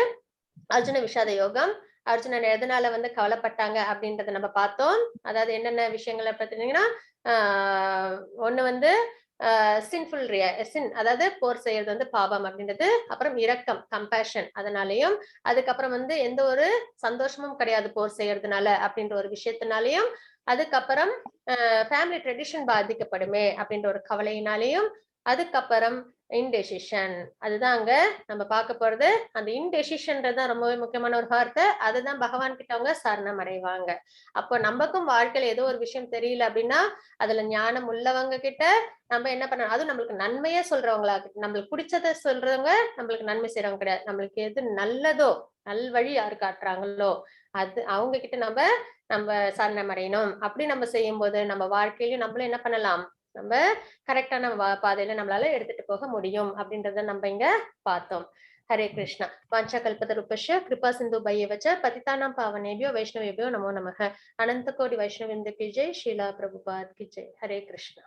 அர்ஜுன விஷாத யோகம். அர்ஜுனன் எதனால வந்து கவலைப்பட்டாங்க அப்படின்றத நம்ம பார்த்தோம். அதாவது என்னென்ன விஷயங்களை பார்த்தீங்கன்னா, ஒண்ணு வந்து சின்ஃபுல் சின், அதாவது போர் செய்யறது வந்து பாவம் அப்படின்றது. அப்புறம் இரக்கம், கம்பேஷன், அதனாலயும், அதுக்கப்புறம் வந்து எந்த ஒரு சந்தோஷமும் கிடையாது போர் செய்யறதுனால அப்படின்ற ஒரு விஷயத்தினாலையும், அதுக்கப்புறம் ஃபேமிலி ட்ரெடிஷன் பாதிக்கப்படுமே அப்படின்ற ஒரு கவலையினாலையும், அதுக்கப்புறம் இன்டெசிஷன், அதுதான் அங்க நம்ம பார்க்க போறது. அந்த இன்டெசிஷன்ன்றதுதான் ரொம்பவே முக்கியமான ஒரு வார்த்தை. அதுதான் பகவான் கிட்ட அவங்க சரணம் அடைவாங்க. அப்போ நமக்கும் வாழ்க்கையில ஏதோ ஒரு விஷயம் தெரியல அப்படின்னா, அதுல ஞானம் உள்ளவங்க கிட்ட நம்ம என்ன பண்ணணும், அதுவும் நம்மளுக்கு நன்மையே சொல்றவங்களா, நம்மளுக்கு பிடிச்சத சொல்றவங்க நம்மளுக்கு நன்மை செய்யறவங்க கிடையாது. நம்மளுக்கு எது நல்லதோ, நல்வழி யாரு காட்டுறாங்களோ அது அவங்க கிட்ட நம்ம நம்ம சரணம் அடையணும். அப்படி நம்ம செய்யும் போது நம்ம வாழ்க்கையிலும் நம்மளும் என்ன பண்ணலாம், நம்ம கரெக்டான பாதையில நம்மளால எடுத்துட்டு போக முடியும் அப்படின்றத நம்ம இங்க பார்த்தோம். ஹரே கிருஷ்ணா. வாஞ்சா கல்பதருபஸ்ய கிருபா சிந்து பையவச்ச பதிதானாம் பாவனேபியோ வைஷ்ணவேபியோ நமோ நமः. अनंत कोटि वैष्णविंद की जय. शीला प्रभुपाद की जय. हरे कृष्णा.